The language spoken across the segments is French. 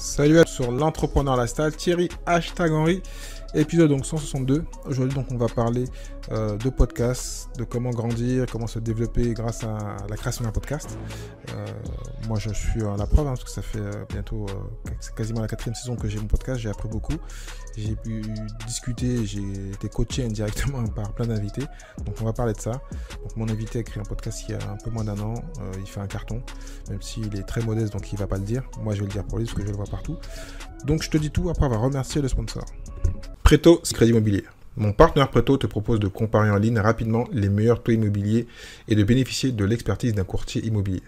Salut à tous sur l'entrepreneur lifestyle, Thierry #Henry, épisode donc 162. Aujourd'hui donc on va parler de podcast, de comment grandir, comment se développer grâce à la création d'un podcast. Moi je suis la preuve parce que ça fait bientôt c'est quasiment la 4e saison que j'ai mon podcast, j'ai appris beaucoup, j'ai pu discuter, j'ai été coaché indirectement par plein d'invités, donc on va parler de ça. Donc mon invité a créé un podcast il y a un peu moins d'un an, il fait un carton, même s'il est très modeste donc il va pas le dire, moi je vais le dire pour lui parce que je le vois partout. Donc je te dis tout, après on va remercier le sponsor. Preto, c'est crédit immobilier. Mon partenaire Preto te propose de comparer en ligne rapidement les meilleurs taux immobiliers et de bénéficier de l'expertise d'un courtier immobilier.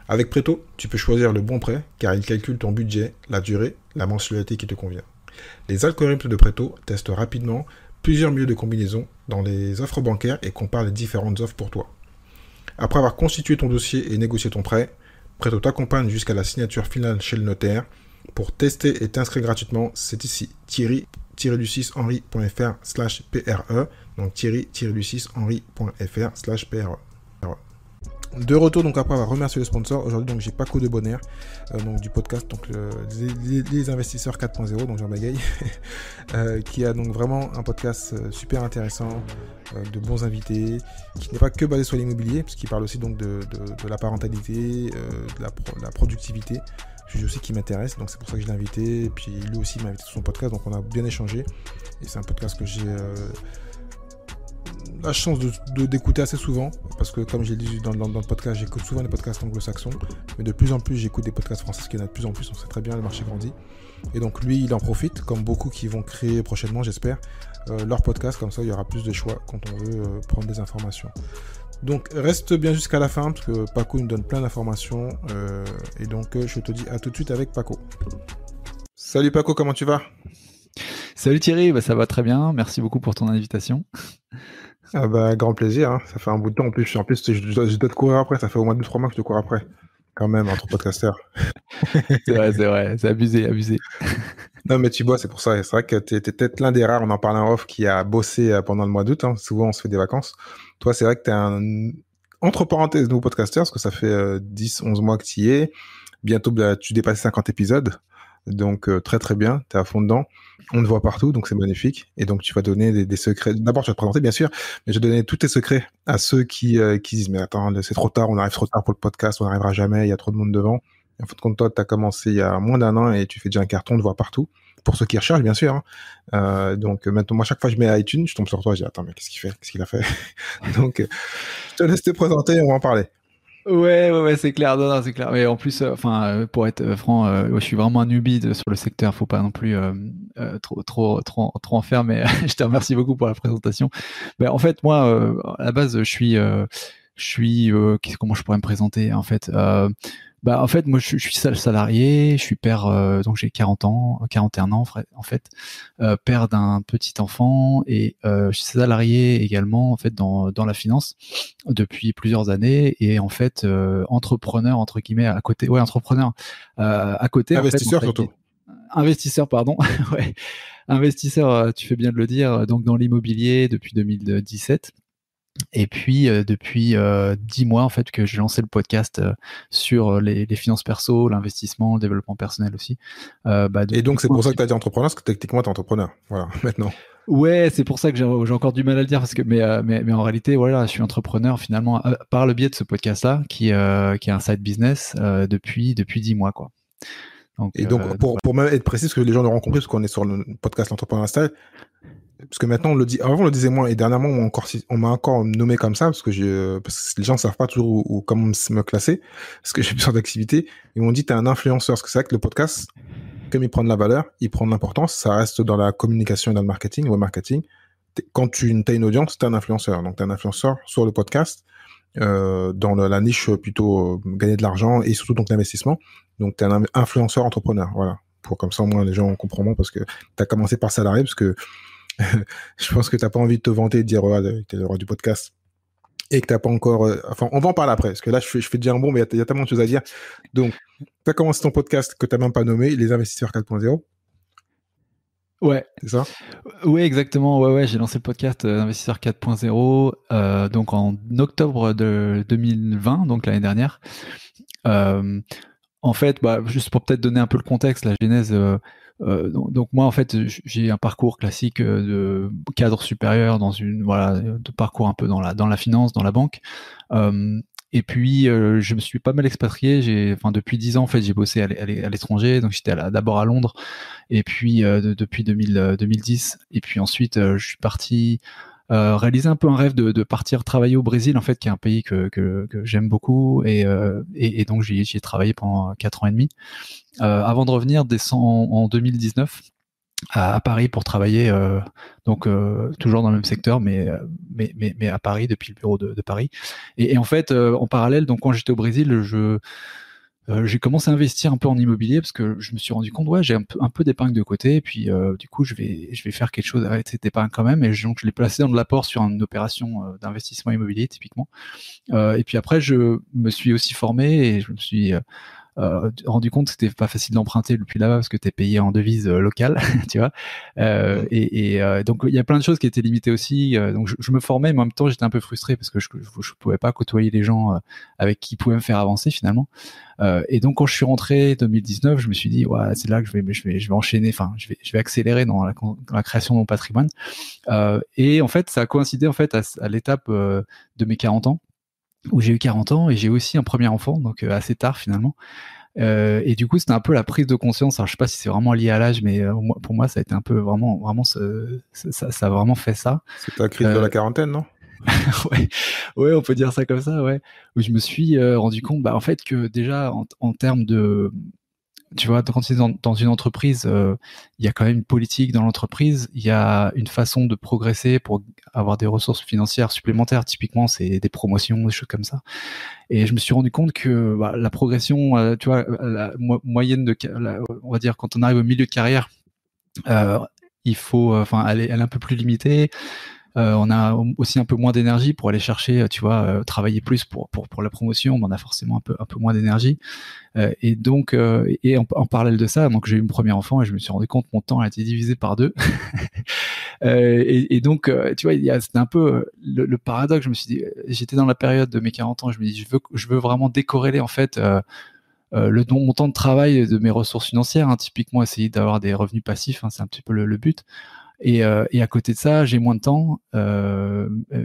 Avec Preto, tu peux choisir le bon prêt car il calcule ton budget, la durée, la mensualité qui te convient. Les algorithmes de Preto testent rapidement plusieurs milieux de combinaison dans les offres bancaires et comparent les différentes offres pour toi. Après avoir constitué ton dossier et négocié ton prêt, Preto t'accompagne jusqu'à la signature finale chez le notaire. Pour tester et t'inscrire gratuitement, c'est ici Thierry-du6henry.fr/PRE, donc Thierry-du6henry.fr/PRE. De retour, donc après on va remercier le sponsor. Aujourd'hui donc j'ai Paco de Bonheur, donc du podcast donc les investisseurs 4.0, donc j'en bagaille, qui a donc vraiment un podcast super intéressant, de bons invités, qui n'est pas que basé sur l'immobilier, puisqu'il parle aussi donc de la parentalité, de la productivité. Sujet aussi qui m'intéresse, donc c'est pour ça que je l'ai invité, et puis lui aussi m'a invité sur son podcast, donc on a bien échangé, et c'est un podcast que j'ai la chance d'écouter assez souvent, parce que comme j'ai dit dans le podcast, j'écoute souvent des podcasts anglo-saxons, mais de plus en plus j'écoute des podcasts français, parce qu'il y en a de plus en plus, on sait très bien, le marché grandit, et donc lui il en profite, comme beaucoup qui vont créer prochainement, j'espère, leur podcast, comme ça il y aura plus de choix quand on veut prendre des informations. Donc reste bien jusqu'à la fin parce que Paco nous donne plein d'informations et donc je te dis à tout de suite avec Paco. Salut Paco, comment tu vas ? Salut Thierry, ça va très bien, merci beaucoup pour ton invitation. Ah bah grand plaisir, hein. Ça fait un bout de temps en plus je dois te courir après, ça fait au moins 2-3 mois que je te cours après, quand même entre podcasteurs. c'est vrai, c'est abusé. Non mais tu vois, c'est pour ça, c'est vrai que t'es peut-être l'un des rares, on en parle en off, qui a bossé pendant le mois d'août, hein. Souvent on se fait des vacances. Toi c'est vrai que t'es un, entre parenthèses, nouveau podcasteur, parce que ça fait 10-11 mois que tu y es, bientôt tu dépasses 50 épisodes, donc très très bien, t'es à fond dedans, on te voit partout, donc c'est magnifique, et donc tu vas donner des secrets, d'abord tu vas te présenter bien sûr, mais je vais donner tous tes secrets à ceux qui disent mais attends, c'est trop tard, on arrive trop tard pour le podcast, on n'arrivera jamais, il y a trop de monde devant. En fin de compte, toi, tu as commencé il y a moins d'un an et tu fais déjà un carton, on te voit partout. Pour ceux qui recherchent, bien sûr. Hein. Donc maintenant, moi, chaque fois que je mets iTunes, je tombe sur toi, je dis attends, mais qu'est-ce qu'il fait ? Qu'est-ce qu'il a fait ? Donc, je te laisse te présenter et on va en parler. Ouais, c'est clair, non, c'est clair. Mais en plus, pour être franc, je suis vraiment un newbie sur le secteur. Faut pas non plus trop en faire. Mais je te remercie beaucoup pour la présentation. En fait, moi, à la base, je suis comment je pourrais me présenter en fait. En fait, moi, je suis salarié, je suis père, donc j'ai 41 ans en fait, père d'un petit enfant et je suis salarié également en fait dans la finance depuis plusieurs années et en fait entrepreneur entre guillemets à côté, entrepreneur à côté. Investisseur en fait, surtout. Investisseur, pardon. Ouais. Investisseur, tu fais bien de le dire, donc dans l'immobilier depuis 2017. Et puis depuis 10 mois en fait que j'ai lancé le podcast sur les finances perso, l'investissement, le développement personnel aussi. Et donc c'est pour ça que tu as dit entrepreneur, parce que techniquement tu es entrepreneur. Voilà, maintenant. Ouais, c'est pour ça que j'ai encore du mal à le dire parce que mais en réalité voilà, je suis entrepreneur finalement par le biais de ce podcast-là qui est un side business depuis 10 mois quoi. Donc, et donc pour même être précis, parce que les gens l'auront compris, parce qu'on est sur le podcast l'entrepreneur lifestyle. Parce que maintenant on le dit, avant on le disait moins, et dernièrement on m'a encore nommé comme ça, parce que les gens ne savent pas toujours comment me classer, parce que j'ai plusieurs d'activités, ils m'ont dit t'es un influenceur, parce que c'est vrai que le podcast, comme il prend de la valeur, il prend de l'importance, ça reste dans la communication et dans le marketing, web marketing. Quand tu as une audience, t'es un influenceur, donc t'es un influenceur sur le podcast, dans la niche plutôt gagner de l'argent, et surtout donc l'investissement, donc t'es un influenceur entrepreneur, voilà, pour comme ça au moins les gens comprendront, parce que t'as commencé par salarié, parce que je pense que t'as pas envie de te vanter et de dire t'es le roi du podcast et que t'as pas encore enfin on va en parler après parce que là je fais déjà un bon mais il y a tellement de choses à dire. Donc t'as commencé ton podcast que t'as même pas nommé, les investisseurs 4.0. Ouais, c'est ça? Ouais, exactement. Ouais, j'ai lancé le podcast Investisseur 4.0 donc en octobre de 2020, donc l'année dernière. En fait, bah, juste pour peut-être donner un peu le contexte, la genèse. Donc moi, en fait, j'ai un parcours classique de cadre supérieur dans une voilà, de parcours un peu dans la finance, dans la banque. Euh, et puis, je me suis pas mal expatrié. Enfin, depuis 10 ans, en fait, j'ai bossé à l'étranger. Donc, j'étais d'abord à Londres, et puis depuis 2010. Et puis ensuite, je suis parti réaliser un peu un rêve de partir travailler au Brésil, en fait, qui est un pays que j'aime beaucoup. Et donc, j'y ai travaillé pendant 4 ans et demi. Avant de revenir en 2019 à Paris pour travailler, donc toujours dans le même secteur, mais à Paris, depuis le bureau de Paris. Et en fait, en parallèle, donc quand j'étais au Brésil, j'ai commencé à investir un peu en immobilier parce que je me suis rendu compte, ouais, j'ai un peu d'épargne de côté, et puis du coup, je vais faire quelque chose avec cette épargne quand même, et donc je l'ai placé dans de l'apport sur une opération d'investissement immobilier typiquement. Et puis après, je me suis aussi formé et je me suis rendu compte que c'était pas facile d'emprunter depuis là-bas parce que tu es payé en devise locale, tu vois. Donc il y a plein de choses qui étaient limitées aussi. Donc je me formais, mais en même temps j'étais un peu frustré parce que je pouvais pas côtoyer les gens avec qui pouvaient me faire avancer finalement. Et donc quand je suis rentré 2019, je me suis dit ouais, c'est là que je vais enchaîner, enfin je vais accélérer dans la création de mon patrimoine. Et en fait ça a coïncidé en fait à l'étape de mes 40 ans, où j'ai eu 40 ans, et j'ai aussi un premier enfant, donc assez tard finalement. Et du coup, c'était un peu la prise de conscience. Alors, je sais pas si c'est vraiment lié à l'âge, mais pour moi, ça a été un peu vraiment, ça a vraiment fait ça. C'est ta crise de la quarantaine, non? Ouais, ouais, on peut dire ça comme ça, ouais. Où je me suis rendu compte, bah, en fait, que déjà en termes de, tu vois, quand tu es dans une entreprise, il y a quand même une politique dans l'entreprise, il y a une façon de progresser pour avoir des ressources financières supplémentaires. Typiquement, c'est des promotions, des choses comme ça. Et je me suis rendu compte que bah, la progression, tu vois, la moyenne on va dire quand on arrive au milieu de carrière, euh, il faut, enfin, elle est un peu plus limitée. On a aussi un peu moins d'énergie pour aller chercher, tu vois, travailler plus pour la promotion. Mais on a forcément un peu moins d'énergie. Et donc, en parallèle de ça, donc j'ai eu mon premier enfant et je me suis rendu compte que mon temps a été divisé par deux. Et donc, tu vois, c'était un peu le paradoxe. Je me suis dit, j'étais dans la période de mes 40 ans, je me dis, je veux vraiment décorréler en fait mon temps de travail de mes ressources financières, hein, typiquement essayer d'avoir des revenus passifs, hein, c'est un petit peu le but. Et à côté de ça, j'ai moins de temps,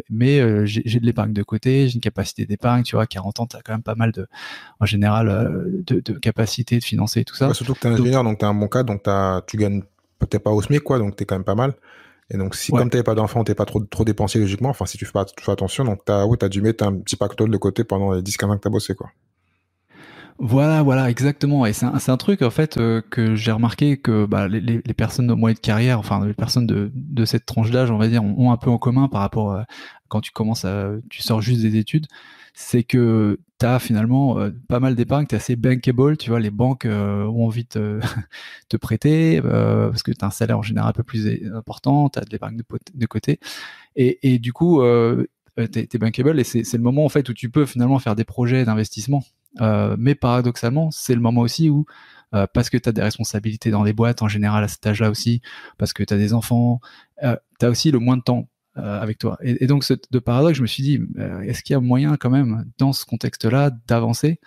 mais j'ai de l'épargne de côté, j'ai une capacité d'épargne, tu vois, 40 ans, tu as quand même pas mal en général, de capacité de financer et tout ça. Ouais, surtout que tu es ingénieur, donc tu as un bon cadre, donc tu gagnes peut-être pas au SMIC, quoi, donc tu es quand même pas mal. Et donc, si Ouais. comme tu n'avais pas d'enfant, tu n'es pas trop dépensier logiquement, enfin, si tu fais attention, donc t'as dû mettre un petit pactole de côté pendant les 10-15 ans que tu as bossé, quoi. Voilà, exactement. Et c'est un truc en fait que j'ai remarqué que bah, les personnes de moyenne carrière, enfin les personnes de cette tranche d'âge, on va dire, ont un peu en commun par rapport à quand tu sors juste des études, c'est que tu as finalement pas mal d'épargne, tu es assez bankable, tu vois, les banques ont envie de te prêter parce que tu as un salaire en général un peu plus important, tu as de l'épargne de côté. Et du coup, t'es bankable, et c'est le moment en fait où tu peux finalement faire des projets d'investissement. Mais paradoxalement, c'est le moment aussi où, parce que tu as des responsabilités dans les boîtes en général à cet âge-là aussi, parce que tu as des enfants, tu as aussi le moins de temps avec toi. Et donc, de paradoxe, je me suis dit, est-ce qu'il y a moyen quand même, dans ce contexte-là, d'avancer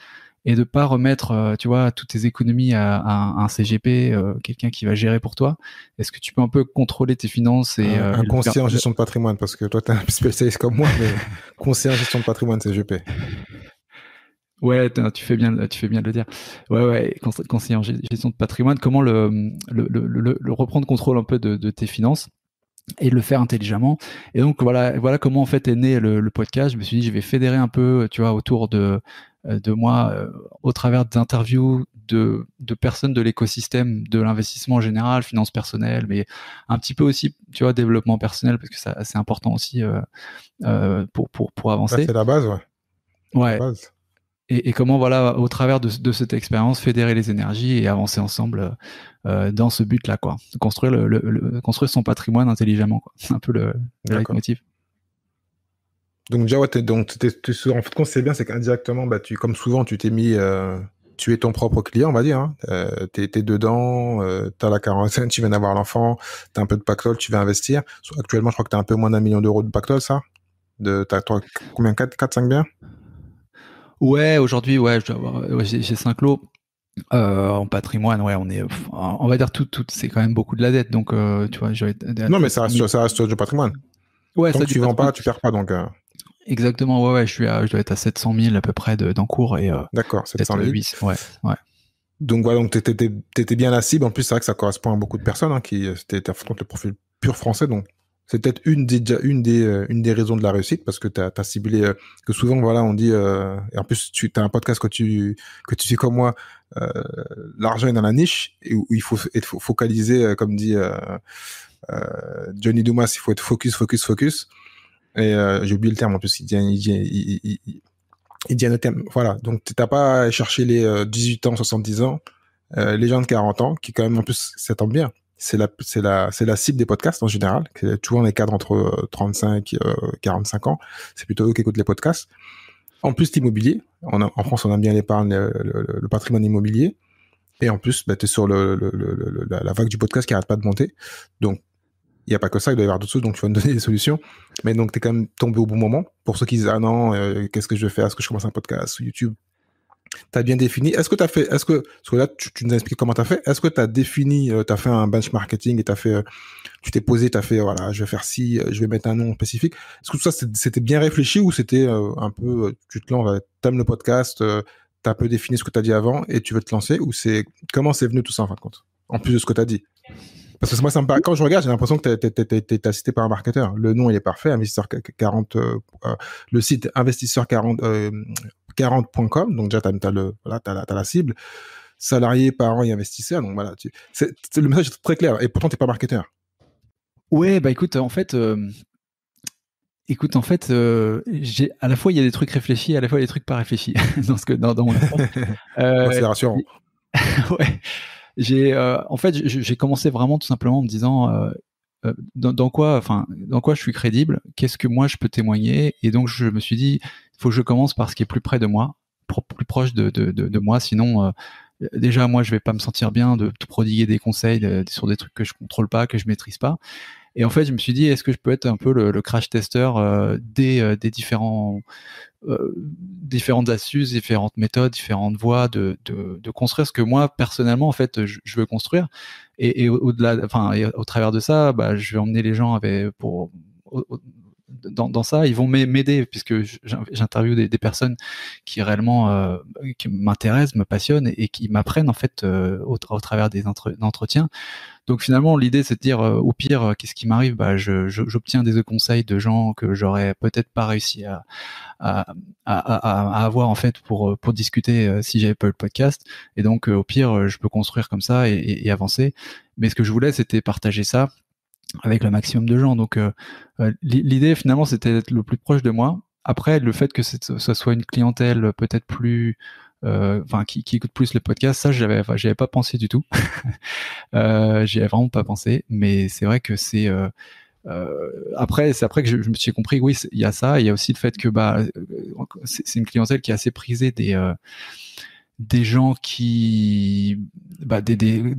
et de pas remettre, tu vois, toutes tes économies à un CGP, quelqu'un qui va gérer pour toi? Est-ce que tu peux un peu contrôler tes finances Un et le faire? conseiller en gestion de patrimoine, parce que toi, tu es un spécialiste comme moi, mais conseiller en gestion de patrimoine, c'est GP. Ouais, tu fais bien de le dire. Ouais, ouais, conseiller en gestion de patrimoine, comment le reprendre contrôle un peu de tes finances et le faire intelligemment. Et donc voilà comment en fait est né le podcast. Je me suis dit, je vais fédérer un peu, tu vois, autour de moi, au travers d'interviews de personnes de l'écosystème de l'investissement en général, finances personnelles, mais un petit peu aussi, tu vois, développement personnel, parce que c'est important aussi pour Là, avancer. c'est la base, ouais. La Ouais. base. Et comment, voilà, au travers de cette expérience, fédérer les énergies et avancer ensemble dans ce but-là, quoi. Construire construire son patrimoine intelligemment, quoi. C'est un peu le D'accord. leitmotiv. Donc, déjà, ouais, en fait, compte, c'est bien, c'est qu'indirectement, bah, comme souvent, tu t'es mis, tu es ton propre client, on va dire, hein. T'es dedans, t'as la quarantaine, tu viens d'avoir l'enfant, t'as un peu de pactole, tu vas investir. Actuellement, je crois que t'as un peu moins d'1 million d'euros de pactole, ça? T'as combien? 4, 5 biens? Ouais, aujourd'hui, ouais, je dois avoir, ouais, j'ai 5 lots. En patrimoine, ouais, on va dire tout, c'est quand même beaucoup de la dette. Donc, tu vois, Non, mais ça reste du patrimoine. Ouais, Tant ça que du tu vends patrimoine. pas, tu perds pas. Donc, Exactement, ouais, je dois être à 700 000 à peu près d'encours et d'accord, 700 peut-être 000. 800, ouais. Donc voilà, donc t'étais bien la cible. En plus, c'est vrai que ça correspond à beaucoup de personnes qui t'étais contre le profil pur français. Donc c'est peut-être une des raisons de la réussite parce que t'as ciblé que souvent voilà on dit et en plus tu as un podcast que tu fais comme moi, euh, l'argent est dans la niche et où il faut être focalisé comme dit Johnny Dumas, il faut être focus. Et j'ai oublié le terme en plus. Il dit un thème. Voilà. Donc, t'as pas cherché les 18 ans, 70 ans, les gens de 40 ans, qui quand même, en plus, ça tombe bien. C'est la cible des podcasts en général. C'est toujours les cadres entre 35 et 45 ans. C'est plutôt eux qui écoutent les podcasts. En plus, l'immobilier. En France, on aime bien l'épargne, le patrimoine immobilier. Et en plus, bah, t'es sur la vague du podcast qui arrête pas de monter. Donc, il n'y a pas que ça, il doit y avoir d'autres choses, donc tu vas me donner des solutions. Mais donc, tu es quand même tombé au bon moment. Pour ceux qui disent, ah non, qu'est-ce que je vais faire? Est-ce que je commence un podcast sur YouTube? Tu as bien défini. Parce que là, tu nous as expliqué comment tu as fait. Est-ce que tu as défini, tu as fait un benchmarking et tu t'es posé, tu as fait, voilà, je vais faire ci, je vais mettre un nom spécifique. Est-ce que tout ça, c'était bien réfléchi ou c'était un peu, tu te lances, t'aimes le podcast, tu as un peu défini ce que tu as dit avant et tu veux te lancer ou comment c'est venu tout ça en fin de compte? En plus de ce que tu as dit. Parce que moi, quand je regarde, j'ai l'impression que t'es assisté par un marketeur. Le nom, il est parfait, investisseur 40, le site investisseur 40, 40.com. Donc déjà, t'as la cible. Salarié, parents et investisseurs. Donc voilà, le message est très clair. Et pourtant, t'es pas marketeur. Ouais, bah écoute, en fait, à la fois il y a des trucs réfléchis, à la fois il y a des trucs pas réfléchis dans mon approche. C'est rassurant. Ouais. En fait, j'ai commencé vraiment tout simplement en me disant dans quoi je suis crédible, qu'est-ce que moi je peux témoigner, et donc je me suis dit, il faut que je commence par ce qui est plus près de moi, plus proche de moi, sinon déjà moi je vais pas me sentir bien de te prodiguer des conseils sur des trucs que je contrôle pas, que je maîtrise pas. Et en fait, je me suis dit, est-ce que je peux être un peu le crash tester des différentes astuces, différentes méthodes, différentes voies de construire ce que moi personnellement en fait je veux construire, et au-delà, enfin, et au travers de ça, bah, je vais emmener les gens dans ça, ils vont m'aider puisque j'interviewe des personnes qui réellement qui m'intéressent, me passionnent et qui m'apprennent en fait au travers des entretiens. Donc finalement, l'idée, c'est de dire, au pire, qu'est-ce qui m'arrive? Bah, j'obtiens des conseils de gens que j'aurais peut-être pas réussi à avoir en fait pour discuter si j'avais pas eu le podcast. Et donc, au pire, je peux construire comme ça et avancer. Mais ce que je voulais, c'était partager ça avec le maximum de gens. Donc, l'idée finalement, c'était d'être le plus proche de moi. Après, le fait que ce soit une clientèle peut-être plus qui écoute plus le podcast, ça j'avais pas pensé du tout. J'y avais vraiment pas pensé, mais c'est vrai que c'est après que je me suis compris, oui, il y a ça, il y a aussi le fait que c'est une clientèle qui est assez prisée des gens des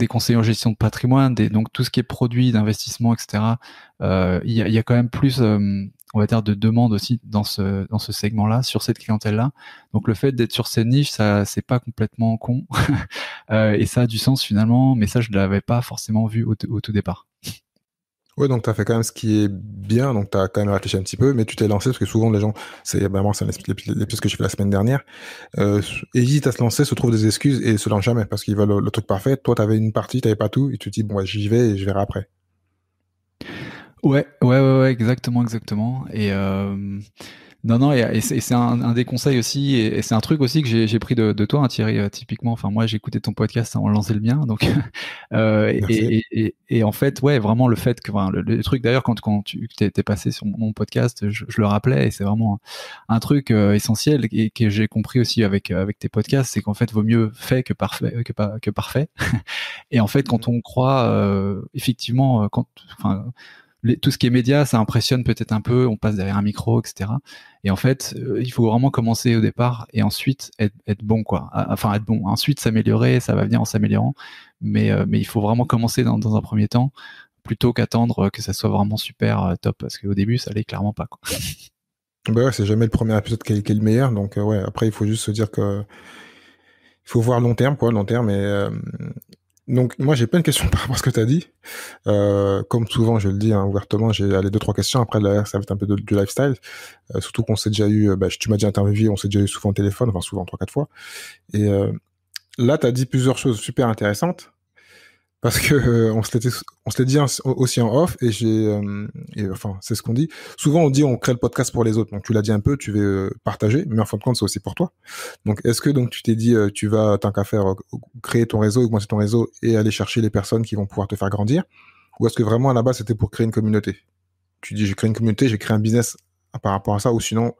conseillers en gestion de patrimoine, donc tout ce qui est produit d'investissement, etc. Il y a quand même plus on va dire de demande aussi dans ce segment-là, sur cette clientèle-là. Donc le fait d'être sur cette niche, ça c'est pas complètement con et ça a du sens finalement, mais ça je l'avais pas forcément vu au tout départ. Oui, donc tu as fait quand même ce qui est bien, donc tu as quand même réfléchi un petit peu, mais tu t'es lancé parce que souvent les gens, c'est vraiment l'épisode que j'ai fait la semaine dernière, hésitent à se lancer, se trouvent des excuses et se lancent jamais parce qu'ils veulent le truc parfait. Toi, tu avais une partie, tu n'avais pas tout, et tu te dis, bon, j'y vais et je verrai après. Ouais, exactement. Et non, et c'est un des conseils aussi, et c'est un truc aussi que j'ai pris de toi, hein, Thierry, typiquement. Enfin, moi, j'ai écouté ton podcast avant de lancer le mien, donc Merci. et en fait, ouais, vraiment le fait que le truc d'ailleurs quand tu t'es passé sur mon podcast, je le rappelais, et c'est vraiment un truc essentiel et que j'ai compris aussi avec tes podcasts, c'est qu'en fait, vaut mieux fait que parfait que parfait. Et en fait, quand on croit effectivement, tout ce qui est média, ça impressionne peut-être un peu, on passe derrière un micro, etc. Et en fait, il faut vraiment commencer au départ et ensuite être bon, quoi. Enfin, être bon. Ensuite, s'améliorer, ça va venir en s'améliorant. Mais il faut vraiment commencer dans un premier temps plutôt qu'attendre que ça soit vraiment super top, parce qu'au début, ça l'est clairement pas, quoi. Bah ouais, c'est jamais le premier épisode qui est le meilleur, donc ouais, après, il faut juste se dire que Il faut voir long terme, quoi, long terme. Donc, moi, j'ai plein de questions par rapport à ce que tu as dit. Comme souvent, je le dis ouvertement, j'ai les 2-3 questions. Après, là, ça va être un peu du lifestyle. Surtout qu'on s'est déjà eu, tu m'as déjà interviewé, on s'est déjà eu souvent au téléphone, enfin souvent 3-4 fois. Et là, tu as dit plusieurs choses super intéressantes. Parce que on se l'est dit aussi en off enfin c'est ce qu'on dit. Souvent on dit on crée le podcast pour les autres. Donc tu l'as dit un peu, tu veux partager, mais en fin de compte c'est aussi pour toi. Donc est-ce que donc tu t'es dit tu vas tant qu'à faire créer ton réseau, augmenter ton réseau et aller chercher les personnes qui vont pouvoir te faire grandir, ou est-ce que vraiment à la base c'était pour créer une communauté? Tu dis j'ai créé une communauté, j'ai créé un business par rapport à ça, ou sinon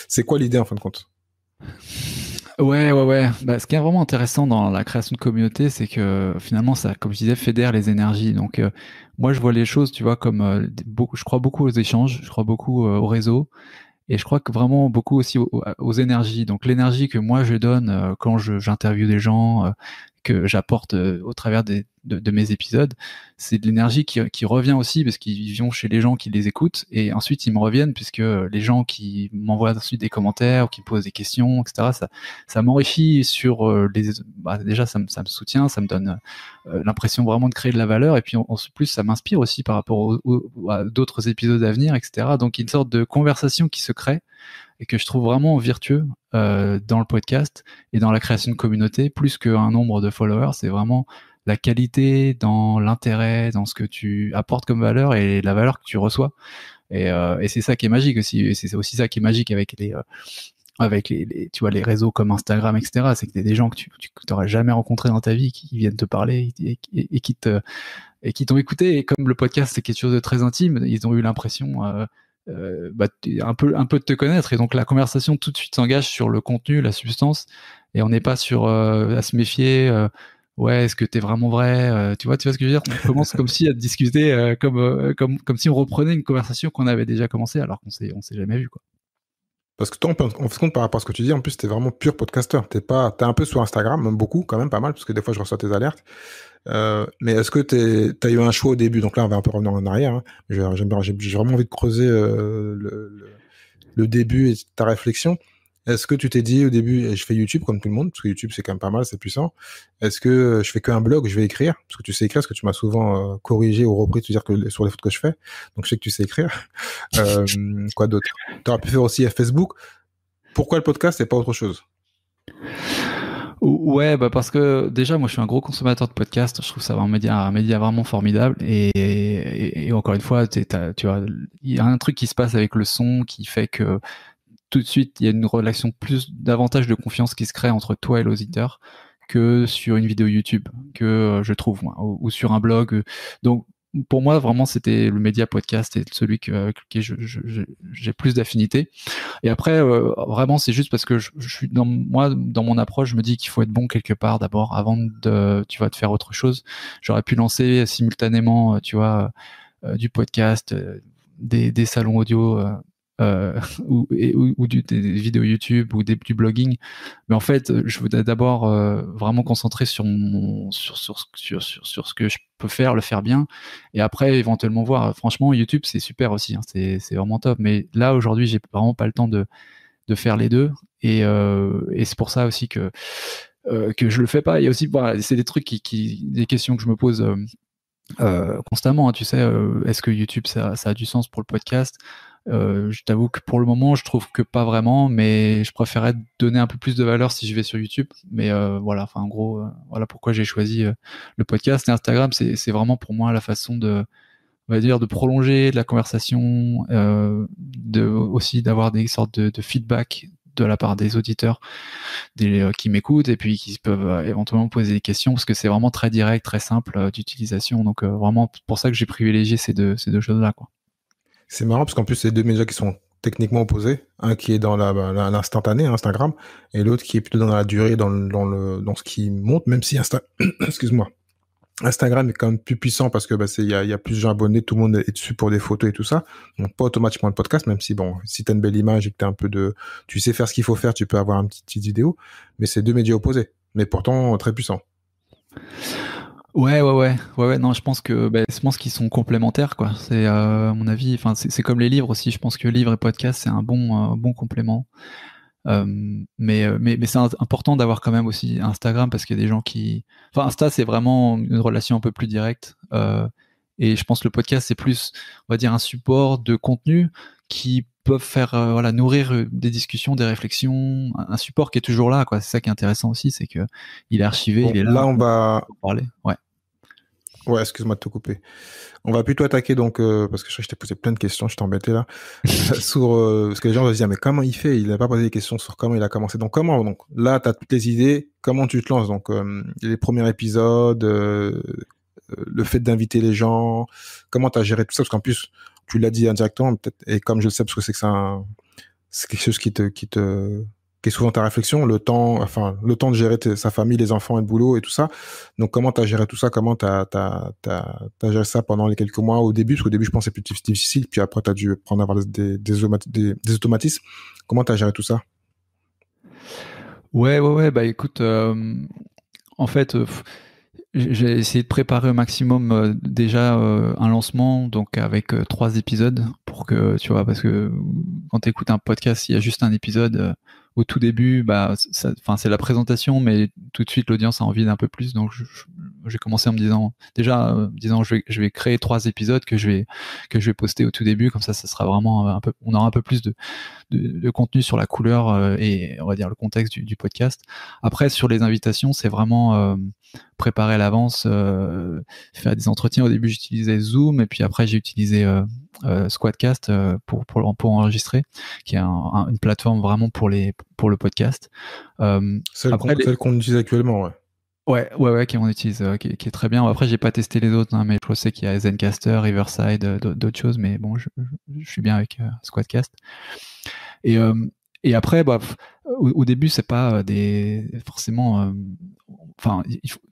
c'est quoi l'idée en fin de compte? Ouais. Bah, ce qui est vraiment intéressant dans la création de communauté, c'est que finalement, ça, comme je disais, fédère les énergies. Donc, moi, je vois les choses, tu vois, comme je crois beaucoup aux échanges, je crois beaucoup au réseau, et je crois que vraiment beaucoup aussi aux énergies. Donc, l'énergie que moi je donne quand j'interviewe des gens, que j'apporte au travers de mes épisodes, c'est de l'énergie qui revient aussi parce qu'ils vont chez les gens qui les écoutent et ensuite ils me reviennent puisque les gens qui m'envoient ensuite des commentaires ou qui me posent des questions, etc. Ça m'enrichit sur déjà ça me soutient, ça me donne l'impression vraiment de créer de la valeur et puis en plus ça m'inspire aussi par rapport à d'autres épisodes à venir, etc. Donc une sorte de conversation qui se crée et que je trouve vraiment vertueux dans le podcast et dans la création de communauté, plus qu'un nombre de followers, c'est vraiment la qualité dans l'intérêt, dans ce que tu apportes comme valeur et la valeur que tu reçois. Et c'est ça qui est magique aussi. Et c'est aussi ça qui est magique avec tu vois, les réseaux comme Instagram, etc. C'est que t'as des gens que tu t'aurais jamais rencontrés dans ta vie qui viennent te parler et qui t'ont écouté. Et comme le podcast, c'est quelque chose de très intime, ils ont eu l'impression un peu de te connaître et donc la conversation tout de suite s'engage sur le contenu, la substance et on n'est pas sur à se méfier ouais, est-ce que t'es vraiment vrai, tu vois ce que je veux dire, on commence comme si à discuter comme si on reprenait une conversation qu'on avait déjà commencé alors qu'on s'est jamais vu quoi. Parce que toi, on fait compte par rapport à ce que tu dis, en plus, t'es vraiment pur podcaster. T'es un peu sur Instagram, même beaucoup, quand même, pas mal, parce que des fois, je reçois tes alertes. Mais est-ce que t'as eu un choix au début? Donc là, on va un peu revenir en arrière, hein. J'ai vraiment envie de creuser le début et ta réflexion. Est-ce que tu t'es dit au début, je fais YouTube comme tout le monde, parce que YouTube c'est quand même pas mal, c'est puissant. Est-ce que je fais qu'un blog, je vais écrire, parce que tu sais écrire, parce que tu m'as souvent corrigé ou repris, tu dire que sur les fautes que je fais, donc je sais que tu sais écrire. Quoi d'autre? Tu aurais pu faire aussi Facebook. Pourquoi le podcast et pas autre chose? Ouais, bah parce que déjà moi je suis un gros consommateur de podcasts, je trouve ça un média vraiment formidable et encore une fois tu vois, il y a un truc qui se passe avec le son qui fait que tout de suite, il y a une relation davantage de confiance qui se crée entre toi et l'auditeur que sur une vidéo YouTube, que je trouve, moi, ou sur un blog. Donc, pour moi, vraiment, c'était le média podcast et celui que j'ai plus d'affinité. Et après, vraiment, c'est juste parce que je suis dans mon approche, je me dis qu'il faut être bon quelque part d'abord avant de faire autre chose. J'aurais pu lancer simultanément, du podcast, des salons audio. Ou des vidéos YouTube ou du blogging, mais en fait je voudrais d'abord vraiment concentrer sur ce que je peux faire, le faire bien, et après éventuellement voir. Franchement YouTube c'est super aussi, hein, c'est vraiment top, mais là aujourd'hui j'ai vraiment pas le temps de faire les deux, et c'est pour ça aussi que je le fais pas. Et aussi voilà, c'est des trucs des questions que je me pose constamment, hein, tu sais, est-ce que YouTube ça a du sens pour le podcast? Je t'avoue que pour le moment je trouve que pas vraiment, mais je préférerais donner un peu plus de valeur si je vais sur YouTube. Mais voilà, enfin en gros, voilà pourquoi j'ai choisi le podcast. Et Instagram c'est vraiment pour moi la façon on va dire de prolonger de la conversation, aussi d'avoir des sortes de feedback de la part des auditeurs qui m'écoutent et puis qui peuvent éventuellement poser des questions, parce que c'est vraiment très direct, très simple d'utilisation. Donc vraiment pour ça que j'ai privilégié ces deux choses-là, quoi. C'est marrant parce qu'en plus, c'est deux médias qui sont techniquement opposés. Un qui est dans l'instantané, Instagram, et l'autre qui est plutôt dans la durée, dans ce qui monte, même si excuse-moi. Instagram est quand même plus puissant parce que il y a plus de gens abonnés, tout le monde est dessus pour des photos et tout ça. Donc pas automatiquement le podcast, même si bon, si t'as une belle image et que tu sais faire ce qu'il faut faire, tu peux avoir une petite vidéo. Mais c'est deux médias opposés, mais pourtant très puissants. Ouais, non, je pense qu'ils sont complémentaires, quoi. C'est à mon avis, enfin c'est comme les livres aussi. Je pense que livres et podcast c'est un bon complément. Mais c'est important d'avoir quand même aussi Instagram parce qu'il y a des gens qui. Enfin, Insta, c'est vraiment une relation un peu plus directe. Et je pense que le podcast, c'est plus, on va dire, un support de contenu qui peuvent faire voilà, nourrir des discussions, des réflexions, un support qui est toujours là, quoi. C'est ça qui est intéressant aussi, c'est que il est archivé, Bon, il est là, là, on va... on peut en parler. Ouais. Ouais, excuse-moi de te couper. On va plutôt attaquer, donc, parce que je t'ai posé plein de questions, je t'ai embêté là, sur, parce que les gens vont se dire, mais comment il fait? Il n'a pas posé des questions sur comment il a commencé. Donc, comment? Donc, là, tu as toutes les idées, comment tu te lances? Donc, les premiers épisodes, le fait d'inviter les gens, comment tu as géré tout ça? Parce qu'en plus, tu l'as dit indirectement, peut-être, et comme je le sais, parce que c'est que c'est quelque chose qui est souvent ta réflexion, le temps de gérer sa famille, les enfants et le boulot et tout ça. Donc, comment tu as géré tout ça? Comment t'as géré ça pendant les quelques mois au début? Parce qu'au début, je pensais plus difficile, puis après, tu as dû prendre à avoir des automatismes. Comment tu as géré tout ça? Ouais. Bah écoute, en fait, j'ai essayé de préparer au maximum déjà un lancement, donc avec 3 épisodes, pour que, tu vois, parce que quand tu écoutes un podcast, il y a juste un épisode. Au tout début, bah, c'est la présentation, mais tout de suite l'audience a envie d'un peu plus. Donc j'ai commencé en me disant, déjà, je vais créer 3 épisodes que je vais poster au tout début, comme ça sera vraiment on aura un peu plus de contenu sur la couleur et on va dire le contexte du podcast. Après, sur les invitations, c'est vraiment préparer à l'avance, faire des entretiens. Au début, j'utilisais Zoom et puis après, j'ai utilisé Squadcast pour enregistrer, qui est une plateforme vraiment pour le podcast. Celle qu'on utilise actuellement, ouais. Ouais, qu'on utilise, qui est très bien. Après, j'ai pas testé les autres, hein, mais je sais qu'il y a Zencaster, Riverside, d'autres choses, mais bon, je suis bien avec Squadcast. Et, et après, bah, au début, c'est pas forcément. Enfin,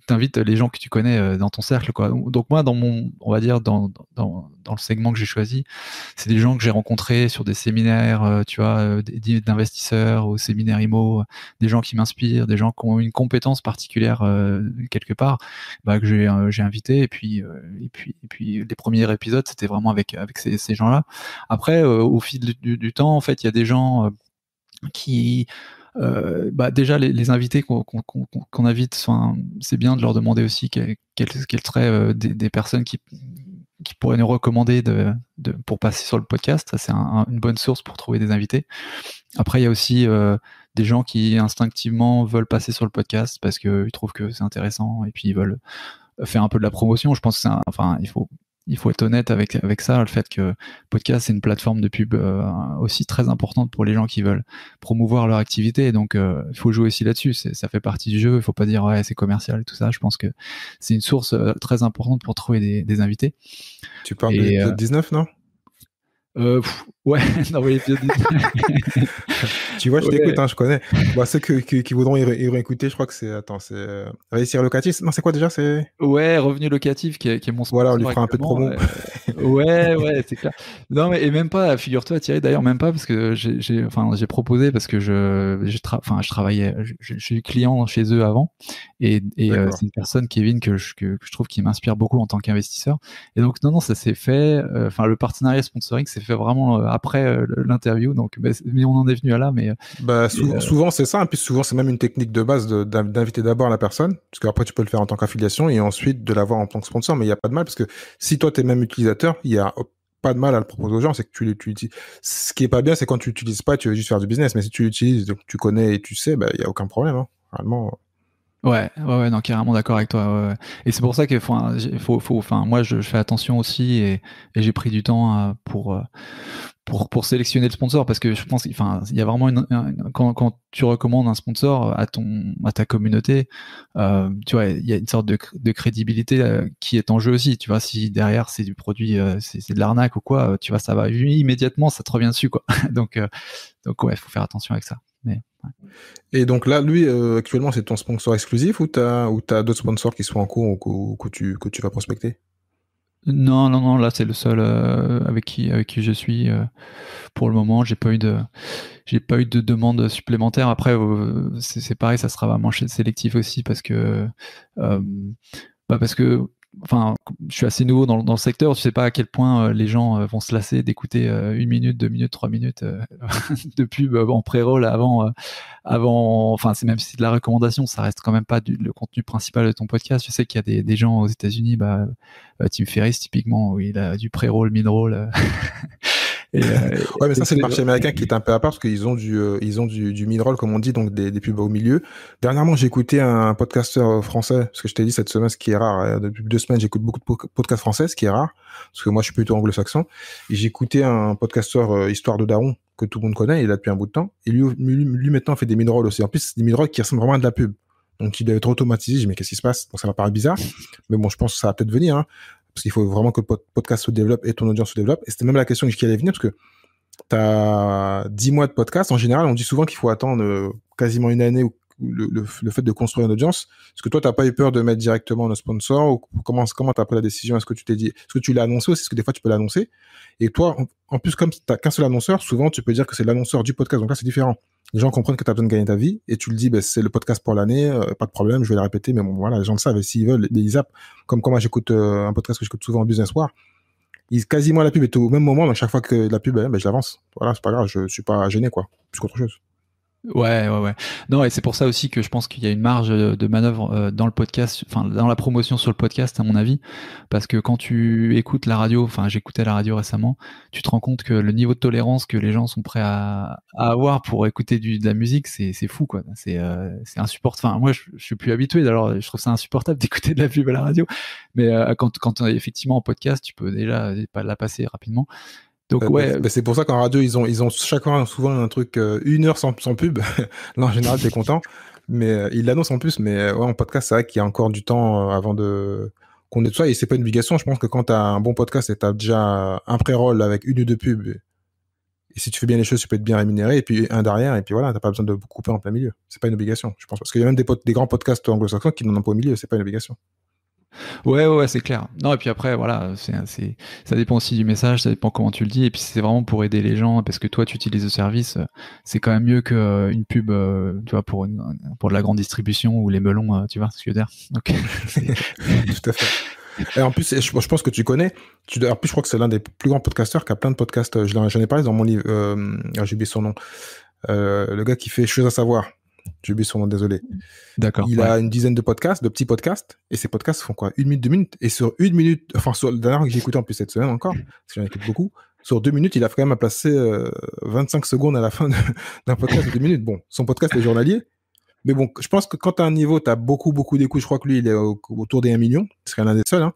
t'invites les gens que tu connais dans ton cercle, quoi. Donc moi, on va dire dans le segment que j'ai choisi, c'est des gens que j'ai rencontrés sur des séminaires, tu vois, d'investisseurs, au séminaire IMO, des gens qui m'inspirent, des gens qui ont une compétence particulière quelque part, bah, que j'ai invité. Et puis les premiers épisodes, c'était vraiment avec ces gens-là. Après, au fil du temps, en fait, il y a des gens qui bah déjà les invités qu'on invite, c'est bien de leur demander aussi quelles seraient des personnes qui pourraient nous recommander pour passer sur le podcast. Ça, c'est une bonne source pour trouver des invités. Après, il y a aussi des gens qui instinctivement veulent passer sur le podcast parce qu'ils trouvent que c'est intéressant et puis ils veulent faire un peu de la promotion. Je pense que il faut être honnête avec ça, le fait que podcast c'est une plateforme de pub aussi très importante pour les gens qui veulent promouvoir leur activité. Donc il faut jouer aussi là-dessus. Ça fait partie du jeu. Il faut pas dire ouais c'est commercial et tout ça. Je pense que c'est une source très importante pour trouver des invités. Tu parles de l'épisode 19, non? Ouais, non, oui, tu vois, je t'écoute, hein, je connais. Bah, ceux qui voudront y réécouter, je crois que c'est réussir locatif. Non, c'est quoi déjà? Ouais, revenu locatif qui est mon sponsor. Voilà, on lui fera un peu de promo. Ouais, c'est clair. Non, mais et même pas, figure-toi, Thierry, d'ailleurs, même pas parce que j'ai proposé parce que je travaillais, je suis client chez eux avant et c'est une personne, Kevin, que je trouve qui m'inspire beaucoup en tant qu'investisseur. Et donc, non, ça s'est fait, le partenariat sponsoring s'est fait vraiment après l'interview. Donc, mais on en est venu à là, mais. Souvent, c'est ça. Et puis souvent, c'est même une technique de base d'inviter d'abord la personne, parce qu'après, tu peux le faire en tant qu'affiliation et ensuite de l'avoir en tant que sponsor. Mais il n'y a pas de mal, parce que si toi, tu es même utilisateur, il n'y a pas de mal à le proposer aux gens. C'est que tu l'utilises. Ce qui est pas bien, c'est quand tu l'utilises pas, tu veux juste faire du business. Mais si tu l'utilises, donc tu connais et tu sais, il n'y a aucun problème. Hein. Réellement. Ouais, non, carrément d'accord avec toi. Ouais. Et c'est pour ça que moi, je fais attention aussi et j'ai pris du temps pour sélectionner le sponsor parce que je pense il y a vraiment quand tu recommandes un sponsor à ta communauté, tu vois, il y a une sorte de crédibilité qui est en jeu aussi. Tu vois, si derrière c'est du produit, c'est de l'arnaque ou quoi, tu vois, ça va immédiatement, ça te revient dessus, quoi. Donc ouais, faut faire attention avec ça. Mais, ouais. Et donc là, lui, actuellement, c'est ton sponsor exclusif ou t'as d'autres sponsors qui sont en cours ou que tu vas prospecter? Non, là c'est le seul avec qui je suis pour le moment. J'ai pas eu de demande supplémentaire. Après c'est pareil, ça sera vraiment sélectif aussi parce que enfin, je suis assez nouveau dans le secteur. Je sais pas à quel point les gens vont se lasser d'écouter 1 minute, 2 minutes, 3 minutes de pub en pré-roll avant. Enfin, c'est même si c'est de la recommandation, ça reste quand même pas le contenu principal de ton podcast. Je sais qu'il y a des gens aux États-Unis, Tim Ferriss typiquement, où il a du pré-roll, mid-roll. Ouais, mais ça, c'est le marché américain qui est un peu à part parce qu'ils ont du mid-roll, comme on dit, donc des pubs au milieu. Dernièrement, j'ai écouté un podcasteur français, parce que je t'ai dit cette semaine, ce qui est rare. Depuis 2 semaines, j'écoute beaucoup de podcasts français, ce qui est rare, parce que moi, je suis plutôt anglo-saxon. Et j'ai écouté un podcasteur Histoire de Daron, que tout le monde connaît, il a depuis un bout de temps. Et lui maintenant, fait des mid-rolls aussi. En plus, des mid-rolls qui ressemblent vraiment à de la pub. Donc, il doit être automatisé. Je dis, mais qu'est-ce qui se passe? Donc, ça va paraître bizarre. Mais bon, je pense que ça va peut-être venir, hein, parce qu'il faut vraiment que le podcast se développe et ton audience se développe. Et c'était même la question qui allait venir, parce que t'as 10 mois de podcast. En général, on dit souvent qu'il faut attendre quasiment une année ou le fait de construire une audience. Est-ce que toi, t'as pas eu peur de mettre directement un sponsor ou comment t'as pris la décision? Est-ce que tu t'es dit, est-ce que tu l'as annoncé aussi? Parce que des fois, tu peux l'annoncer. Et toi, en plus, comme t'as qu'un seul annonceur, souvent, tu peux dire que c'est l'annonceur du podcast. Donc là, c'est différent. Les gens comprennent que tu as besoin de gagner ta vie et tu le dis, c'est le podcast pour l'année, pas de problème, je vais le répéter, mais bon, voilà, les gens le savent et s'ils veulent, ils zappent. Comme moi, j'écoute un podcast que j'écoute souvent en Business War. Quasiment la pub est au même moment, donc chaque fois que la pub, je l'avance. Voilà, c'est pas grave, je suis pas gêné, quoi. Plus qu'autre chose. Ouais. Non, et c'est pour ça aussi que je pense qu'il y a une marge de manœuvre dans le podcast, enfin dans la promotion sur le podcast, à mon avis, parce que quand tu écoutes la radio, enfin j'écoutais la radio récemment, tu te rends compte que le niveau de tolérance que les gens sont prêts à avoir pour écouter de la musique, c'est fou, quoi. C'est insupportable. Enfin, moi, je suis plus habitué, alors je trouve ça insupportable d'écouter de la pub à la radio, mais quand effectivement en podcast, tu peux déjà pas la passer rapidement. Donc c'est pour ça qu'en radio ils ont chacun souvent un truc 1 heure sans pub. Là en général t'es content, mais ils l'annoncent en plus. Mais ouais, en podcast c'est vrai qu'il y a encore du temps avant de qu'on ait tout ça et c'est pas une obligation. Je pense que quand t'as un bon podcast et t'as déjà un pré-roll avec 1 ou 2 pubs et si tu fais bien les choses tu peux être bien rémunéré et puis un derrière et puis voilà, t'as pas besoin de couper en plein milieu. C'est pas une obligation, je pense, parce qu'il y a même des grands podcasts anglo-saxons qui n'en ont pas au milieu. C'est pas une obligation. Ouais, c'est clair. Non, et puis après, voilà, ça dépend aussi du message, ça dépend comment tu le dis, et puis c'est vraiment pour aider les gens, parce que toi, tu utilises le service, c'est quand même mieux qu'une pub, tu vois, pour de la grande distribution ou les melons, tu vois ce que je veux dire. Donc... Tout à fait. Et en plus, je pense que tu connais, en plus, je crois que c'est l'un des plus grands podcasteurs qui a plein de podcasts, j'en ai parlé dans mon livre, j'ai oublié son nom, le gars qui fait Choses à savoir. J'ai oublié son nom, désolé. D'accord. Il a une dizaine de podcasts, de petits podcasts, et ces podcasts font quoi? 1 minute, 2 minutes, et sur 1 minute, enfin, sur le dernier que j'ai écouté en plus cette semaine encore, parce que j'en écoute beaucoup, sur 2 minutes, il a quand même à placer 25 secondes à la fin d'un podcast de 2 minutes. Bon, son podcast est journalier, mais bon, je pense que quand tu as un niveau, tu as beaucoup d'écoutes, je crois que lui, il est autour des 1 million, c'est l'un des seuls, hein.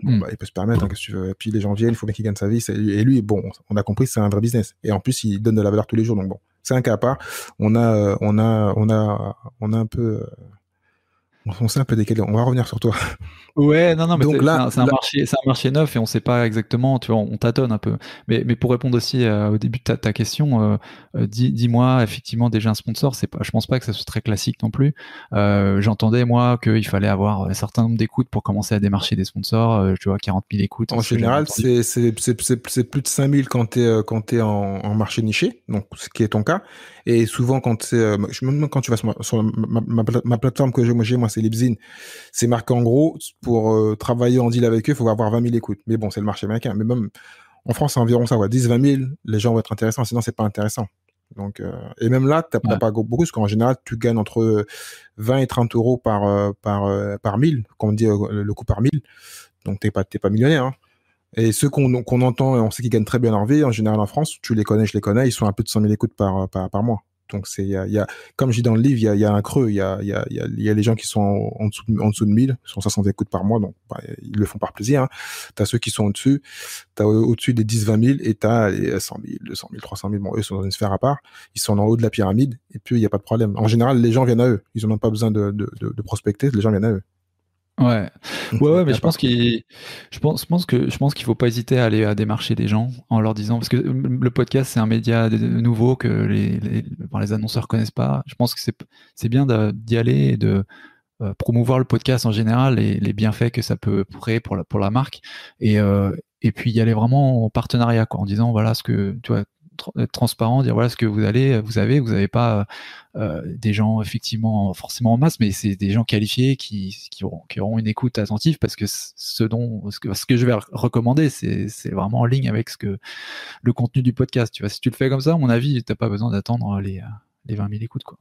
Bon, il peut se permettre, hein, qu'est-ce que tu veux. Et puis les gens viennent, il faut bien qu'il gagne sa vie. Et lui, bon, on a compris, c'est un vrai business. Et en plus, il donne de la valeur tous les jours. Donc bon, c'est un cas à part. On a un peu, on s'est un peu décalé. On va revenir sur toi. Ouais, non, mais donc c'est un marché neuf et on sait pas exactement, tu vois, on tâtonne un peu. Mais pour répondre aussi au début de ta question, dis-moi effectivement déjà un sponsor, je pense pas que ça soit très classique non plus. J'entendais moi qu'il fallait avoir un certain nombre d'écoutes pour commencer à démarcher des sponsors, tu vois, 40 000 écoutes. En général, c'est plus de 5 000 quand t'es en marché niché, donc ce qui est ton cas. Et souvent quand même quand tu vas sur ma plateforme que j'ai, moi c'est Libsyn, c'est marqué en gros pour travailler en deal avec eux, il faut avoir 20 000 écoutes. Mais bon, c'est le marché américain. Mais même en France, c'est environ ça, ouais, 10-20 000, les gens vont être intéressants, sinon c'est pas intéressant. Donc, et même là, t'as pas beaucoup, parce qu'en général, tu gagnes entre 20 et 30 euros par 1000, comme on dit le coût par 1000. Donc t'es pas millionnaire, hein. Et ceux qu'on entend, on sait qu'ils gagnent très bien leur vie, en général en France, tu les connais, je les connais, ils sont à plus de 100 000 écoutes par mois. Donc comme je dis dans le livre, il y a un creux, il y a les gens qui sont en dessous de 1000, sont 60 écoutes par mois, donc ils le font par plaisir, hein. T'as ceux qui sont au-dessus, t'as au-dessus des 10-20 000 et t'as les 100 000, 200 000, 300 000, bon, eux sont dans une sphère à part, ils sont en haut de la pyramide, et puis il n'y a pas de problème. En général, les gens viennent à eux, ils ont même pas besoin de prospecter, les gens viennent à eux. Ouais, mais je pense qu'il faut pas hésiter à aller à démarcher des gens en leur disant, parce que le podcast c'est un média nouveau que les annonceurs connaissent pas. Je pense que c'est bien d'y aller et de promouvoir le podcast en général et les bienfaits que ça peut créer pour la marque et puis y aller vraiment en partenariat, quoi, en disant voilà ce que tu vois. être transparent, dire voilà ce que vous avez pas des gens effectivement forcément en masse, mais c'est des gens qualifiés qui auront une écoute attentive, parce que ce que je vais recommander, c'est vraiment en ligne avec le contenu du podcast. Tu vois, si tu le fais comme ça, à mon avis, t'as pas besoin d'attendre les 20 000 écoutes, quoi.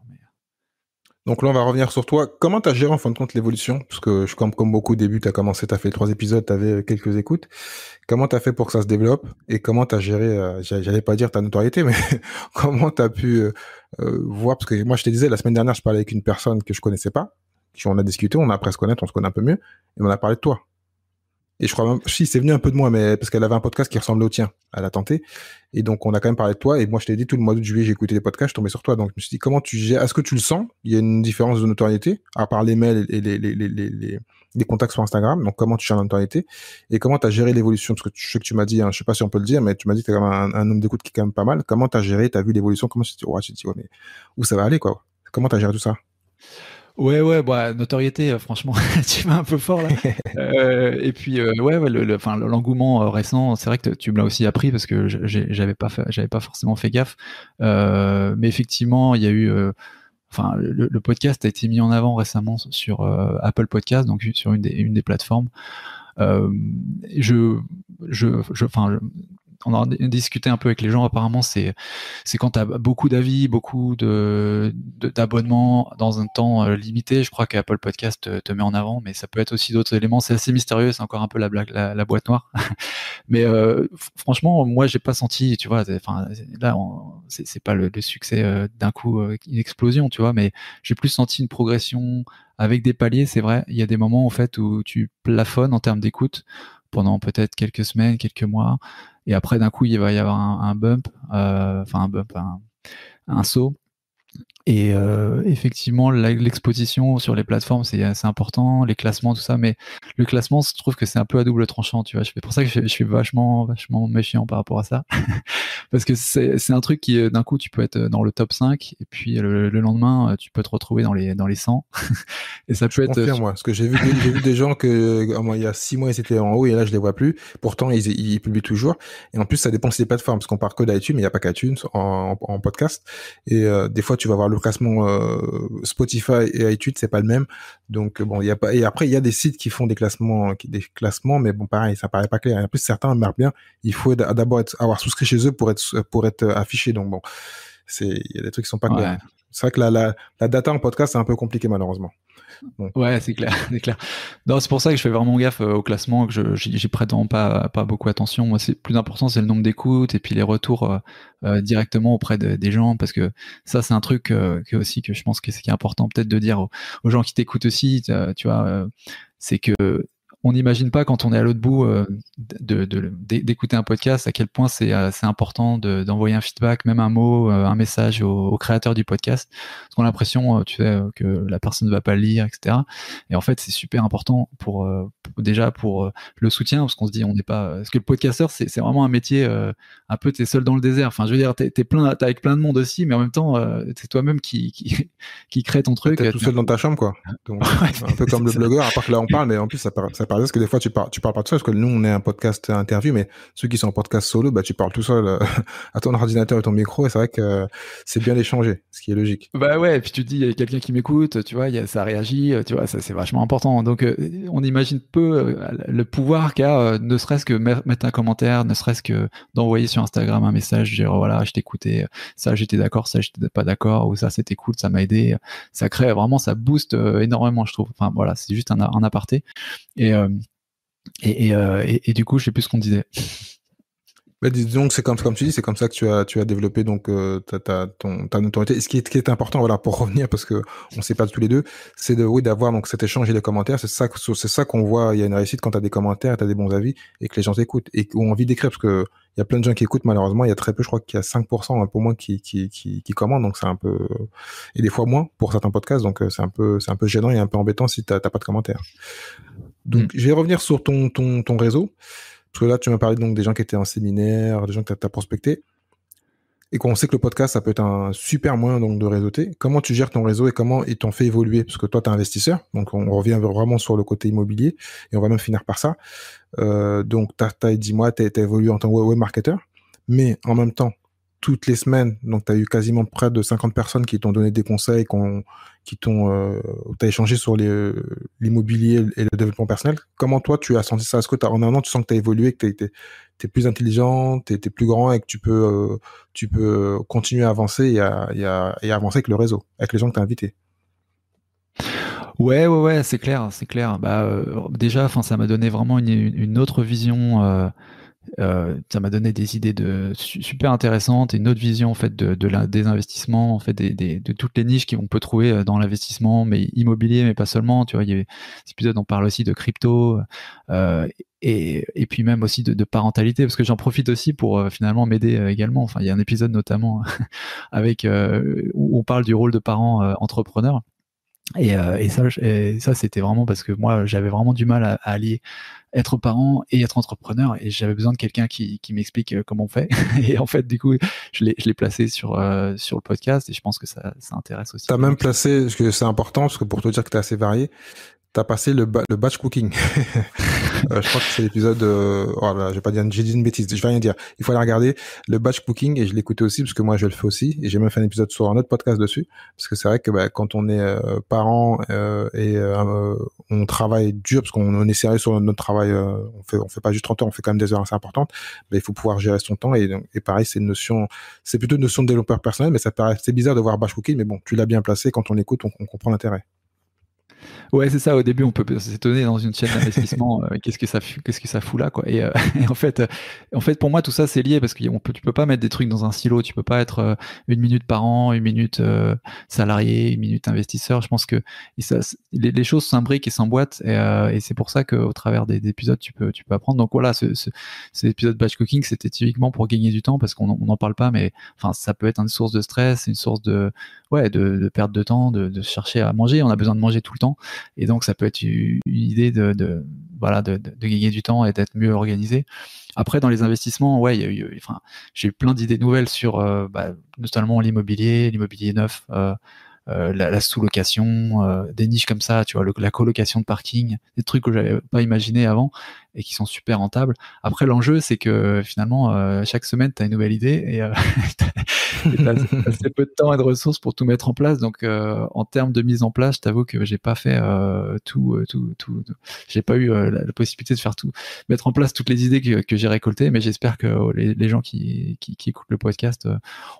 Donc là, on va revenir sur toi. Comment tu as géré en fin de compte l'évolution? Parce que comme beaucoup au début, tu as commencé, tu as fait 3 épisodes, tu avais quelques écoutes. Comment tu as fait pour que ça se développe? Et comment tu as géré, j'allais pas dire ta notoriété, mais comment tu as pu voir? Parce que moi, je te disais, la semaine dernière, je parlais avec une personne que je connaissais pas. On a discuté, on a appris à se connaître, on se connaît un peu mieux. Et on a parlé de toi. Et je crois même, si, c'est venu un peu de moi, mais parce qu'elle avait un podcast qui ressemblait au tien. Elle a tenté. Et donc, on a quand même parlé de toi. Et moi, je t'ai dit, tout le mois de juillet, j'ai écouté des podcasts, je tombais sur toi. Donc, je me suis dit, comment tu gères, est-ce que tu le sens? Il y a une différence de notoriété, à part les mails et les contacts sur Instagram. Donc, comment tu gères la notoriété? Et comment tu as géré l'évolution? Parce que je sais que tu m'as dit, hein, je sais pas si on peut le dire, mais tu m'as dit que tu as quand même un nombre d'écoutes qui est quand même pas mal. Comment tu as géré, tu as vu l'évolution? Comment tu t'es dit, ouais, mais où ça va aller, quoi? Comment tu as géré tout ça? Ouais, bah, notoriété, franchement, tu vas un peu fort là. Et puis, ouais, l'engouement récent, c'est vrai que tu me l'as aussi appris, parce que j'avais pas forcément fait gaffe. Mais effectivement, il y a eu, le podcast a été mis en avant récemment sur Apple Podcast, donc sur une des plateformes. On en a discuté un peu avec les gens. Apparemment, c'est quand tu as beaucoup d'avis, beaucoup d'abonnements dans un temps limité. Je crois qu'Apple Podcast te met en avant, mais ça peut être aussi d'autres éléments. C'est assez mystérieux, c'est encore un peu la boîte noire. Mais franchement, moi, j'ai pas senti, tu vois, là, c'est pas le succès d'un coup, une explosion, tu vois, mais j'ai plus senti une progression avec des paliers. C'est vrai, il y a des moments en fait où tu plafonnes en termes d'écoute pendant peut-être quelques semaines, quelques mois, et après d'un coup il va y avoir un bump, un saut. Et effectivement, l'exposition sur les plateformes, c'est important, les classements, tout ça, mais le classement, je trouve que c'est un peu à double tranchant, tu vois. C'est pour ça que je suis vachement méfiant par rapport à ça. Parce que c'est un truc qui, d'un coup, tu peux être dans le top 5, et puis le lendemain, tu peux te retrouver dans les 100. Et ça peut être... Confirme, moi, parce que j'ai vu des gens que, il y a 6 mois, ils étaient en haut, et là, je les vois plus. Pourtant, ils publient toujours. Et en plus, ça dépend des plateformes, parce qu'on parle que d'iTunes, mais il n'y a pas qu'iTunes en podcast. Et des fois, tu vas voir le classement Spotify et iTunes, c'est pas le même. Donc bon, il y a pas. Et après, il y a des sites qui font des classements, mais bon, pareil, ça paraît pas clair. Et en plus, certains marquent bien. Il faut d'abord avoir souscrit chez eux pour être affiché. Donc bon, il y a des trucs qui sont pas clairs. C'est vrai que la data en podcast, c'est un peu compliqué, malheureusement. Bon. Ouais, c'est clair, c'est clair. Non, c'est pour ça que je fais vraiment gaffe au classement, que j'y prête vraiment pas beaucoup attention. Moi, c'est plus important, c'est le nombre d'écoutes et puis les retours directement auprès des gens, parce que ça, c'est un truc que je pense que c'est important peut-être de dire aux gens qui t'écoutent aussi, tu vois, c'est que on n'imagine pas, quand on est à l'autre bout, d'écouter un podcast, à quel point c'est important d'envoyer un feedback, même un mot, un message au créateur du podcast, parce qu'on a l'impression, tu sais, que la personne ne va pas le lire, etc. Et en fait, c'est super important pour le soutien, parce qu'on se dit, on n'est pas, parce que le podcasteur, c'est vraiment un métier un peu, t'es seul dans le désert. Enfin, je veux dire, t'es avec plein de monde aussi, mais en même temps, c'est toi-même qui crée ton truc. T'es tout seul dans ta chambre, quoi. Donc, un peu comme le blogueur, à part que là on parle, mais en plus ça paraît parce que des fois tu parles pas tout seul, parce que nous on est un podcast interview, mais ceux qui sont en podcast solo, bah tu parles tout seul à ton ordinateur et ton micro, et c'est vrai que c'est bien d'échanger, ce qui est logique. Bah ouais, et puis tu te dis, il y a quelqu'un qui m'écoute, tu vois, ça réagit, tu vois, ça c'est vachement important. Donc on imagine peu le pouvoir qu'a, ne serait-ce que mettre un commentaire, ne serait-ce que d'envoyer sur Instagram un message, dire voilà, je t'écoutais, ça j'étais d'accord, ça j'étais pas d'accord, ou ça c'était cool, ça m'a aidé. Ça crée vraiment, ça booste énormément, je trouve. Enfin voilà, c'est juste un aparté. Et du coup, je sais plus ce qu'on disait. Bah, disons que c'est comme tu dis, c'est comme ça que tu as développé donc ta notoriété. Et ce qui est important, voilà, pour revenir, parce que on sait pas tous les deux, c'est d'avoir donc cet échange et les commentaires. C'est ça qu'on voit. Il y a une réussite quand t'as des commentaires, t'as des bons avis et que les gens t'écoutent et ont envie d'écrire, parce que il y a plein de gens qui écoutent, malheureusement. Il y a très peu, je crois qu'il y a 5%, un peu moins qui commandent, donc c'est un peu, et des fois moins pour certains podcasts, donc c'est un peu gênant et un peu embêtant si t'as pas de commentaires. Donc je vais revenir sur ton réseau. Parce que là, tu m'as parlé donc des gens qui étaient en séminaire, des gens que tu as prospecté, et qu'on sait que le podcast, ça peut être un super moyen donc de réseauter. Comment tu gères ton réseau et comment ils t'ont fait évoluer? Parce que toi, tu es investisseur, donc on revient vraiment sur le côté immobilier, et on va même finir par ça. Donc, dis-moi, tu as évolué en tant que web marketer, mais en même temps, toutes les semaines. Donc, tu as eu quasiment près de 50 personnes qui t'ont donné des conseils, t'as échangé sur l'immobilier et le développement personnel. Comment toi, tu as senti ça? Est-ce que en un an, tu sens que tu as évolué, que t'es plus intelligent, t'es plus grand et que tu peux continuer à avancer et à avancer avec le réseau, avec les gens que tu as invités? Ouais, c'est clair, c'est clair. Déjà, enfin, ça m'a donné vraiment une autre vision. Ça m'a donné des idées super intéressantes et une autre vision en fait des investissements, en fait de toutes les niches qu'on peut trouver dans l'investissement, mais immobilier, mais pas seulement. Tu vois, il y a cet épisode, on parle aussi de crypto et puis même aussi de parentalité, parce que j'en profite aussi pour finalement m'aider également. Enfin, il y a un épisode notamment avec où on parle du rôle de parent entrepreneur. Et ça, c'était vraiment parce que moi, j'avais vraiment du mal à allier être parent et être entrepreneur, et j'avais besoin de quelqu'un qui m'explique comment on fait. Et en fait, du coup, je l'ai placé sur le podcast, et je pense que ça intéresse aussi. T'as même placé, parce que c'est important, parce que pour te dire que t'es assez varié, t'as passé le batch cooking. Je crois que c'est l'épisode. Oh là, je vais pas dire, j'ai dit une bêtise. Je vais rien dire. Il faut aller regarder le batch cooking, et je l'écoutais aussi parce que moi je le fais aussi, et j'ai même fait un épisode sur un autre podcast dessus, parce que c'est vrai que quand on est parent et on travaille dur, parce qu'on est sérieux sur notre travail, on fait pas juste 30 heures, on fait quand même des heures assez importantes. Il faut pouvoir gérer son temps, et pareil, c'est plutôt une notion de développeur personnel, mais ça paraît, c'est bizarre de voir batch cooking, mais bon, tu l'as bien placé. Quand on écoute, on comprend l'intérêt. Ouais, c'est ça. Au début, on peut s'étonner dans une chaîne d'investissement, qu'est-ce que ça fout là, quoi. Et en fait, pour moi, tout ça, c'est lié parce que tu peux pas mettre des trucs dans un silo. Tu peux pas être une minute parent, une minute salarié, une minute investisseur. Je pense que les choses s'imbriquent et s'emboîtent, et c'est pour ça qu'au travers des épisodes, tu peux apprendre. Donc voilà, cet épisode batch cooking, c'était typiquement pour gagner du temps, parce qu'on n'en parle pas, mais enfin, ça peut être une source de stress, une source de perte de temps, de chercher à manger. On a besoin de manger tout le temps. Et donc, ça peut être une idée de gagner du temps et d'être mieux organisé. Après, dans les investissements, j'ai eu plein d'idées nouvelles sur notamment l'immobilier neuf, la sous-location, des niches comme ça, tu vois, la colocation de parking, des trucs que j'avais pas imaginé avant et qui sont super rentables. Après, l'enjeu, c'est que finalement, chaque semaine, tu as une nouvelle idée, et t'as assez peu de temps et de ressources pour tout mettre en place. Donc, en termes de mise en place, je t'avoue que j'ai pas fait tout. J'ai pas eu la possibilité de faire tout, mettre en place toutes les idées que j'ai récoltées. Mais j'espère que les gens qui écoutent le podcast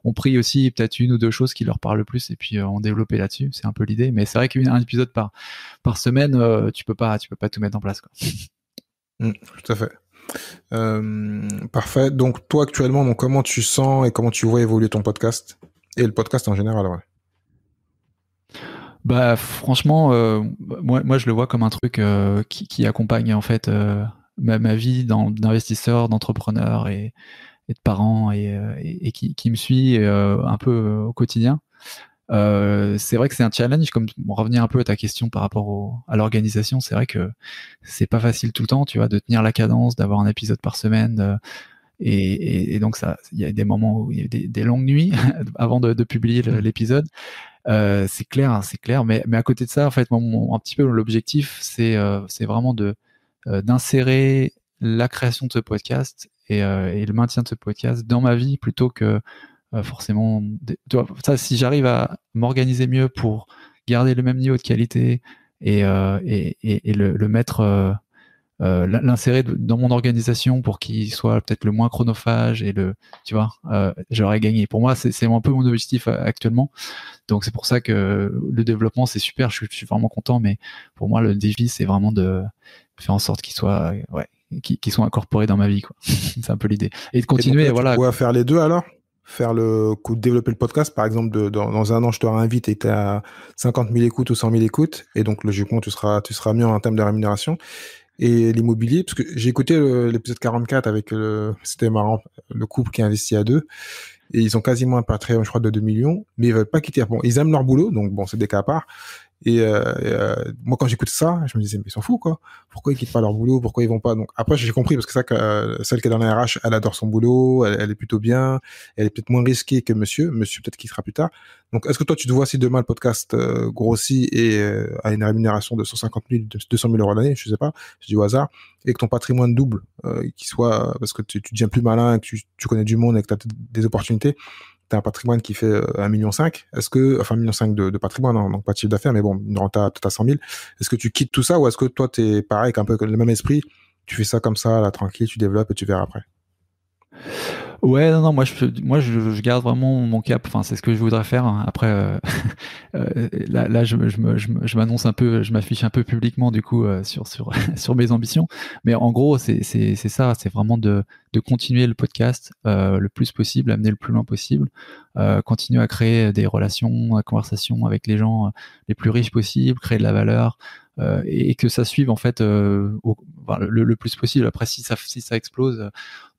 ont pris aussi peut-être une ou deux choses qui leur parlent le plus, et puis ont développé là-dessus. C'est un peu l'idée. Mais c'est vrai qu'un épisode par semaine, tu peux pas tout mettre en place, quoi. Tout à fait. Parfait. Donc toi actuellement, donc comment tu sens et comment tu vois évoluer ton podcast et le podcast en général, ouais. Franchement, moi je le vois comme un truc qui accompagne en fait ma vie d'investisseur, d'entrepreneur et de parent, et qui me suit un peu au quotidien. C'est vrai que c'est un challenge, comme revenir un peu à ta question par rapport à l'organisation. C'est vrai que c'est pas facile tout le temps, tu vois, de tenir la cadence, d'avoir un épisode par semaine, et donc ça, il y a des moments où il y a des longues nuits avant de publier l'épisode. C'est clair, mais à côté de ça, en fait, un petit peu l'objectif, c'est vraiment d'insérer la création de ce podcast et le maintien de ce podcast dans ma vie, plutôt que forcément, tu vois, ça, si j'arrive à m'organiser mieux pour garder le même niveau de qualité et le mettre, l'insérer dans mon organisation pour qu'il soit peut-être le moins chronophage, tu vois, j'aurais gagné. Pour moi, c'est un peu mon objectif actuellement. Donc c'est pour ça que le développement, c'est super. Je suis vraiment content, mais pour moi, le défi, c'est vraiment de faire en sorte qu'il soit incorporés dans ma vie, quoi. C'est un peu l'idée. Et de continuer, et donc, voilà. Tu pourrais faire les deux alors? Développer le podcast, par exemple, dans un an, je te réinvite et tu à 50 000 écoutes ou 100 000 écoutes. Et donc, logiquement, tu seras mieux en termes de rémunération. Et l'immobilier, parce que j'ai écouté l'épisode 44 avec, c'était marrant, le couple qui investit à deux. Et ils ont quasiment un Patreon, je crois, de 2 millions, mais ils veulent pas quitter. Bon, ils aiment leur boulot, donc bon, c'est des cas à part. Moi, quand j'écoute ça, je me disais, mais ils s'en foutent, quoi. Pourquoi ils quittent pas leur boulot? Pourquoi ils vont pas? Donc, après, j'ai compris, parce que ça, celle qui est dans la RH, elle adore son boulot, elle est plutôt bien, elle est peut-être moins risquée que monsieur peut-être qui sera plus tard. Donc, est-ce que toi, tu te vois si demain le podcast grossit et a une rémunération de 150 000, 200 000 euros l'année, je sais pas, je dis au hasard, et que ton patrimoine double, qui soit, parce que tu deviens plus malin, que tu connais du monde et que tu as des opportunités, t'as un patrimoine qui fait 1,5 million, est-ce que, enfin 1,5 million de patrimoine, hein, donc pas de chiffre d'affaires, mais bon, une renta peut-être à 100 000, est-ce que tu quittes tout ça ou est-ce que toi, t'es pareil, avec un peu le même esprit, tu fais ça comme ça, là, tranquille, tu développes et tu verras après? Ouais, non, moi je garde vraiment mon cap. Enfin, c'est ce que je voudrais faire. Après, là, je m'annonce un peu, je m'affiche un peu publiquement du coup sur mes ambitions. Mais en gros, c'est ça, c'est vraiment de continuer le podcast le plus possible, amener le plus loin possible, continuer à créer des relations, conversations avec les gens les plus riches possibles, créer de la valeur. Et que ça suive en fait le plus possible. Après, si ça explose,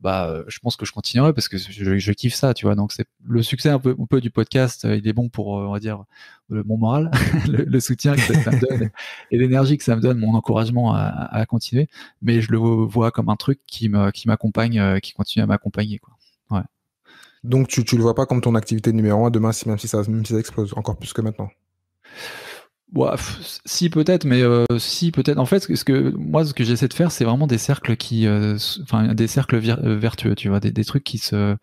je pense que je continuerai parce que je kiffe ça, tu vois. Donc c'est le succès un peu du podcast, il est bon pour on va dire mon moral, le soutien que ça me donne et l'énergie que ça me donne, mon encouragement à continuer. Mais je le vois comme un truc qui m'accompagne, qui continue à m'accompagner, quoi. Ouais. Donc tu le vois pas comme ton activité numéro 1 demain, même si ça explose encore plus que maintenant? Ouais, si peut-être, mais si peut-être. En fait, ce que j'essaie de faire, c'est vraiment des cercles des cercles vertueux, tu vois, des trucs qui se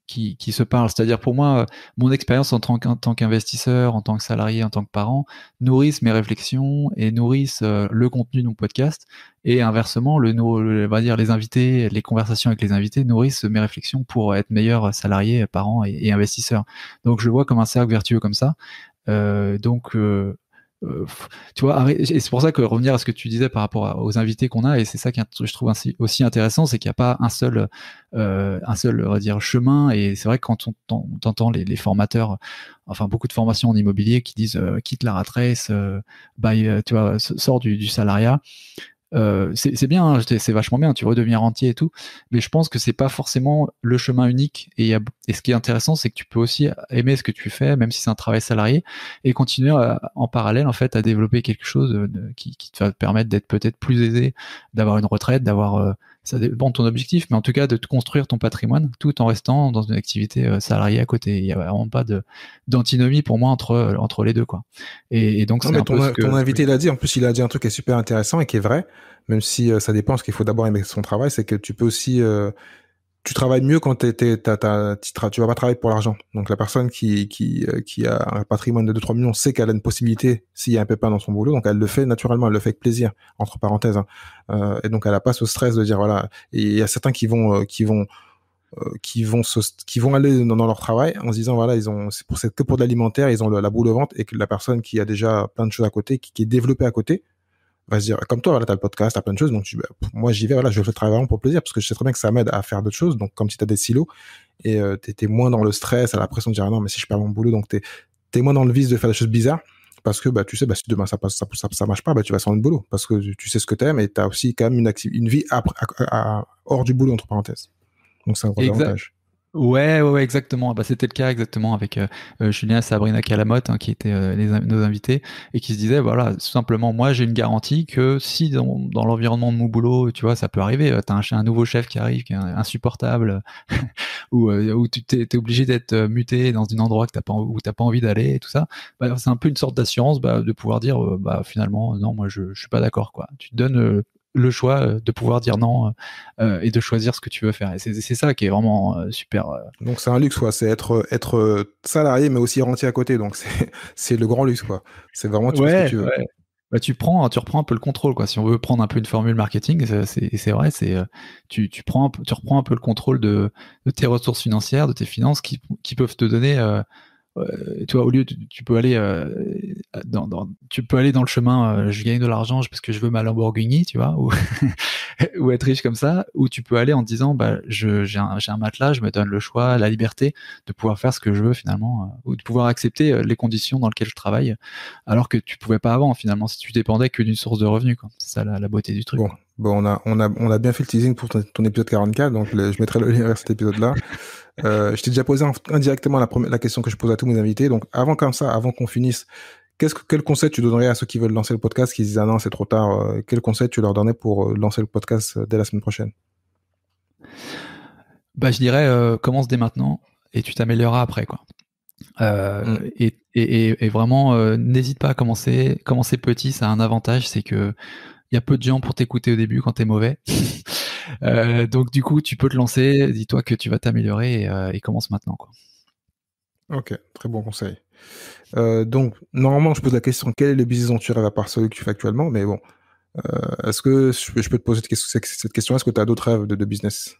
qui se parlent. C'est-à-dire pour moi, mon expérience en tant qu'investisseur, en tant que salarié, en tant que parent, nourrissent mes réflexions et nourrissent le contenu de mon podcast. Et inversement, on va dire les invités, les conversations avec les invités nourrissent mes réflexions pour être meilleur salarié, parent et investisseur. Donc je le vois comme un cercle vertueux comme ça. Tu vois, et c'est pour ça que revenir à ce que tu disais par rapport aux invités qu'on a, et c'est ça que je trouve aussi intéressant, c'est qu'il n'y a pas un seul, on va dire, chemin. Et c'est vrai que quand on entend les formateurs, enfin beaucoup de formations en immobilier qui disent quitte la rat race, tu vois, sors du salariat. C'est bien, hein, c'est vachement bien, tu redeviens rentier et tout, mais je pense que c'est pas forcément le chemin unique. Et ce qui est intéressant, c'est que tu peux aussi aimer ce que tu fais, même si c'est un travail salarié, et continuer en parallèle en fait à développer quelque chose qui va te permettre d'être peut-être plus aisé, d'avoir une retraite, ça dépend de ton objectif, mais en tout cas de te construire ton patrimoine tout en restant dans une activité salariée à côté. Il n'y a vraiment pas d'antinomie pour moi entre les deux, quoi. Et donc non, c'est mais un peu ton invité l'a dit. En plus, il a dit un truc qui est super intéressant et qui est vrai, même si ça dépend. Ce qu'il faut d'abord aimer son travail, c'est que tu peux aussi tu travailles mieux quand tu vas pas travailler pour l'argent. Donc la personne qui a un patrimoine de 2-3 millions sait qu'elle a une possibilité s'il y a un pépin dans son boulot, donc elle le fait naturellement, elle le fait avec plaisir, entre parenthèses, hein. Et donc elle a pas ce stress de dire voilà. Et il y a certains qui vont aller dans leur travail en se disant voilà, c'est que pour de l'alimentaire, ils ont la boule au ventre, et que la personne qui a déjà plein de choses à côté, qui est développée à côté, va se dire, comme toi, voilà, t'as le podcast, t'as plein de choses, donc moi j'y vais, voilà, je fais le travail vraiment pour plaisir, parce que je sais très bien que ça m'aide à faire d'autres choses, donc comme si t'as des silos, et t'es moins dans le stress, à la pression de dire, ah non, mais si je perds mon boulot, donc t'es moins dans le vice de faire des choses bizarres, parce que, tu sais, si demain ça marche pas, tu vas sur le boulot, parce que tu sais ce que t'aimes, et t'as aussi quand même une vie hors du boulot, entre parenthèses. Donc c'est un gros avantage. Ouais, exactement. C'était le cas exactement avec Julien et Sabrina Calamotte, hein, qui étaient nos invités, et qui se disaient, voilà, tout simplement, moi j'ai une garantie que si dans l'environnement de mon boulot, tu vois, ça peut arriver, t'as un nouveau chef qui arrive, qui est insupportable, où tu t'es obligé d'être muté dans un endroit où t'as pas envie d'aller et tout ça, c'est un peu une sorte d'assurance de pouvoir dire, finalement, non, moi je suis pas d'accord, quoi. Tu te donnes le choix de pouvoir dire non et de choisir ce que tu veux faire. Et c'est ça qui est vraiment super. Donc c'est un luxe, quoi. C'est être salarié mais aussi rentier à côté. Donc c'est le grand luxe, quoi. C'est vraiment tu fais ce que tu veux. Ouais. Tu reprends un peu le contrôle, quoi. Si on veut prendre un peu une formule marketing, c'est vrai, tu reprends un peu le contrôle de tes ressources financières, de tes finances qui peuvent te donner tu vois, au lieu tu peux aller dans le chemin, je gagne de l'argent parce que je veux ma Lamborghini, tu vois, ou être riche comme ça, ou tu peux aller en te disant j'ai un matelas, je me donne le choix, la liberté de pouvoir faire ce que je veux finalement, ou de pouvoir accepter les conditions dans lesquelles je travaille, alors que tu pouvais pas avant finalement, si tu dépendais que d'une source de revenus, quoi. C'est ça la beauté du truc. Bon, on a bien fait le teasing pour ton épisode 44, donc je mettrai le lien vers cet épisode-là. Je t'ai déjà posé indirectement la question que je pose à tous mes invités. Donc, avant qu'on finisse, quel conseil tu donnerais à ceux qui veulent lancer le podcast, qui disent ah non, c'est trop tard, quel conseil tu leur donnais pour lancer le podcast dès la semaine prochaine? Bah, je dirais, commence dès maintenant et tu t'amélioreras après, quoi. Et vraiment, n'hésite pas à commencer. Commencer petit, ça a un avantage, c'est que il y a peu de gens pour t'écouter au début quand t'es mauvais. Donc du coup, tu peux te lancer. Dis-toi que tu vas t'améliorer et commence maintenant, quoi. Ok, très bon conseil. Donc, normalement, je pose la question, quel est le business dont tu rêves à part celui que tu fais actuellement? Mais bon, est-ce que je peux te poser cette question? Est-ce que tu as d'autres rêves de business?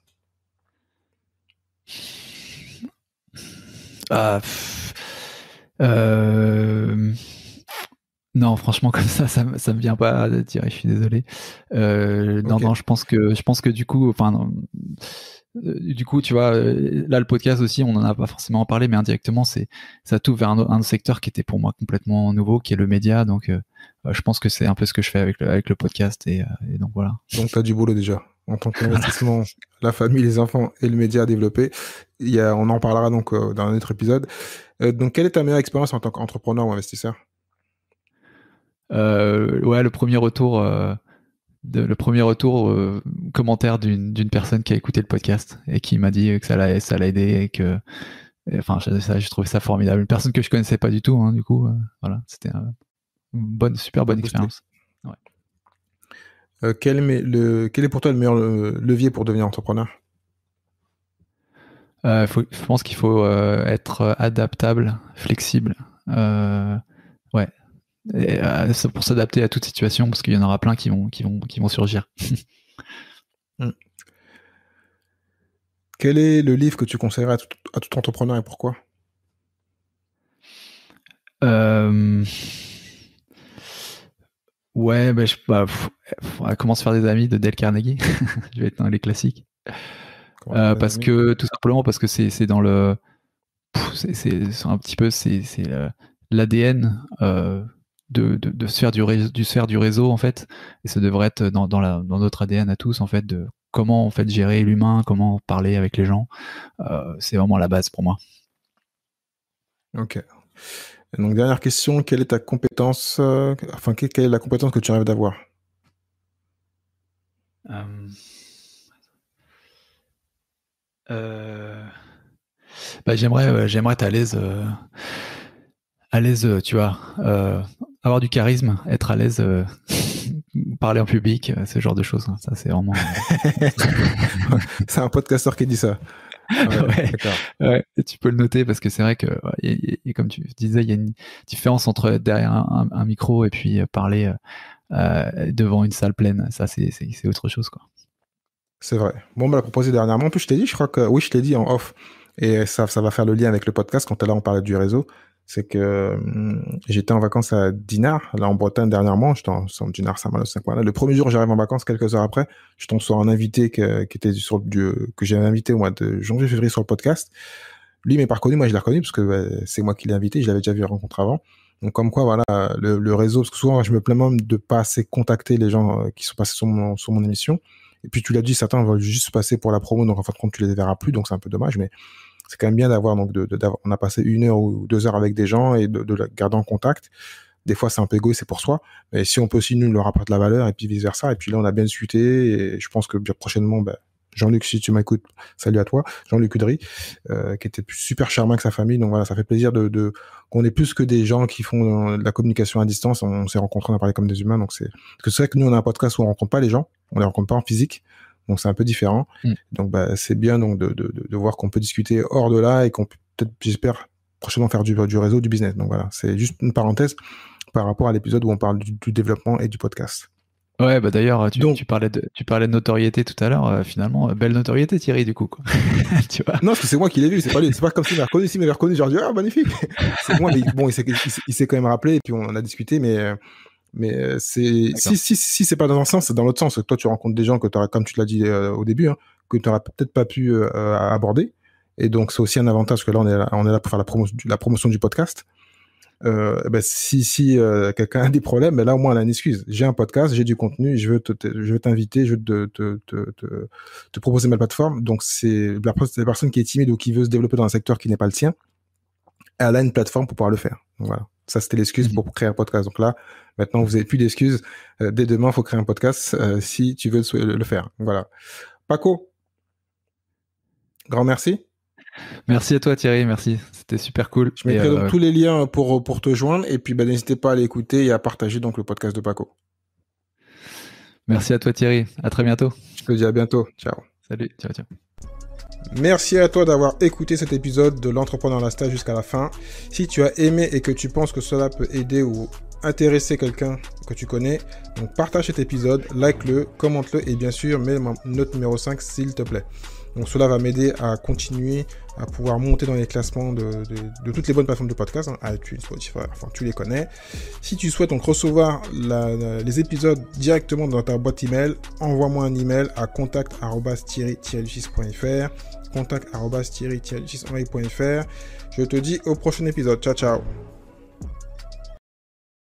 Non, franchement, comme ça me vient pas à dire. Je suis désolé. Ok. Non, je pense que du coup, enfin, non, du coup, tu vois, là, le podcast aussi, on en a pas forcément parlé, mais indirectement, ça t'ouvre vers un secteur qui était pour moi complètement nouveau, qui est le média. Donc, je pense que c'est un peu ce que je fais avec le podcast, et donc voilà. Donc, tu as du boulot déjà. En tant qu'investissement, la famille, les enfants et le média à développer. On en parlera donc dans un autre épisode. Donc, quelle est ta meilleure expérience en tant qu'entrepreneur ou investisseur? Ouais, le premier retour. Commentaire d'une personne qui a écouté le podcast et qui m'a dit que ça l'a aidé et que, enfin, j'ai trouvé ça formidable. Une personne que je connaissais pas du tout, hein, du coup, voilà, c'était une super bonne expérience. Ouais. Quel est pour toi le meilleur levier pour devenir entrepreneur? Je pense qu'il faut être adaptable, flexible, ouais, et, pour s'adapter à toute situation, parce qu'il y en aura plein qui vont surgir. Hmm. Quel est le livre que tu conseillerais à tout entrepreneur et pourquoi? Ouais, comment se faire des amis de Dale Carnegie. Je vais être dans les classiques. Parce que tout simplement parce que c'est dans le, c'est un petit peu c'est l'ADN de sphère du réseau en fait, et ça devrait être dans notre ADN à tous en fait, de comment en fait gérer l'humain, comment parler avec les gens. C'est vraiment la base pour moi. Ok. Et donc, dernière question, quelle est ta compétence, quelle est la compétence que tu rêves d'avoir? J'aimerais être à l'aise, tu vois, avoir du charisme, être à l'aise, parler en public, ce genre de choses. Ça, c'est vraiment. C'est un podcasteur qui dit ça. Ouais, ouais, tu peux le noter parce que c'est vrai que, comme tu disais, il y a une différence entre être derrière un micro et puis parler devant une salle pleine. Ça, c'est autre chose, quoi. C'est vrai. Bon, on me l'a proposé dernièrement. En plus, je t'ai dit, je crois que oui, je t'ai dit en off. Et ça va faire le lien avec le podcast quand là on parlait du réseau. C'est que j'étais en vacances à Dinard, là en Bretagne dernièrement. J'étais en Dinard, Saint-Malo, voilà. Le premier jour, j'arrive en vacances, quelques heures après, je tombe sur un invité qui était que j'avais invité au mois de janvier-février sur le podcast. Lui, il m'est pas reconnu, moi je l'ai reconnu parce que c'est moi qui l'ai invité, je l'avais déjà vu rencontrer avant. Donc comme quoi, voilà, le réseau, parce que souvent je me plains même de pas assez contacter les gens qui sont passés sur mon émission. Et puis tu l'as dit, certains veulent juste passer pour la promo, donc en fin de compte tu les verras plus, donc c'est un peu dommage, mais c'est quand même bien d'avoir on a passé 1 heure ou 2 heures avec des gens et de garder en contact. Des fois c'est un peu égoïste, c'est pour soi, mais si on peut aussi nous leur apporter de la valeur et puis vice versa. Et puis là on a bien discuté et je pense que bien prochainement, Jean-Luc, si tu m'écoutes, salut à toi, Jean-Luc Udry, qui était super charmant avec sa famille. Donc voilà, ça fait plaisir qu'on ait plus que des gens qui font de la communication à distance. On s'est rencontrés, on a parlé comme des humains. Donc parce que c'est vrai que nous on a un podcast où on rencontre pas les gens, on les rencontre pas en physique. Donc c'est un peu différent. Donc c'est bien donc de voir qu'on peut discuter hors de là et qu'on peut peut-être, j'espère, prochainement faire du réseau, du business. Donc voilà, c'est juste une parenthèse par rapport à l'épisode où on parle du développement et du podcast. Ouais, d'ailleurs, tu parlais de notoriété tout à l'heure. Finalement, belle notoriété, Thierry, du coup, quoi. Tu vois. Non, parce que c'est moi qui l'ai vu, c'est pas lui. C'est pas comme s'il m'avait reconnu. S'il m'avait reconnu, j'aurais dit ah magnifique. C'est moi, mais bon, il s'est quand même rappelé et puis on en a discuté, mais si c'est pas dans un sens, c'est dans l'autre sens. Toi, tu rencontres des gens que t'aurais, comme tu l'as dit au début, hein, que tu n'aurais peut-être pas pu aborder. Et donc, c'est aussi un avantage que là, on est là pour faire la promotion du podcast. si quelqu'un a des problèmes, là au moins on a une excuse. J'ai un podcast, j'ai du contenu, je veux t'inviter, je veux te proposer ma plateforme. Donc c'est la personne qui est timide ou qui veut se développer dans un secteur qui n'est pas le sien, elle a une plateforme pour pouvoir le faire. Donc, voilà. Ça, c'était l'excuse pour créer un podcast. Donc là, maintenant, vous n'avez plus d'excuses. Dès demain, il faut créer un podcast si tu veux le faire. Voilà. Paco, grand merci. Merci à toi Thierry, merci. C'était super cool. Je mettrai donc tous les liens pour te joindre. Et puis, n'hésitez pas à l'écouter et à partager donc le podcast de Paco. Merci à toi Thierry. À très bientôt. Je te dis à bientôt. Ciao. Salut. Ciao. Merci à toi d'avoir écouté cet épisode de l'Entrepreneur Lifestyle jusqu'à la fin. Si tu as aimé et que tu penses que cela peut aider ou intéresser quelqu'un que tu connais, donc partage cet épisode, like-le, commente-le et bien sûr mets note numéro 5 s'il te plaît. Donc cela va m'aider à continuer à pouvoir monter dans les classements de toutes les bonnes plateformes de podcast, iTunes, Spotify, enfin tu les connais. Si tu souhaites donc recevoir les épisodes directement dans ta boîte email, envoie-moi un email à contact@thierry-lucis.fr. Je te dis au prochain épisode. Ciao, ciao.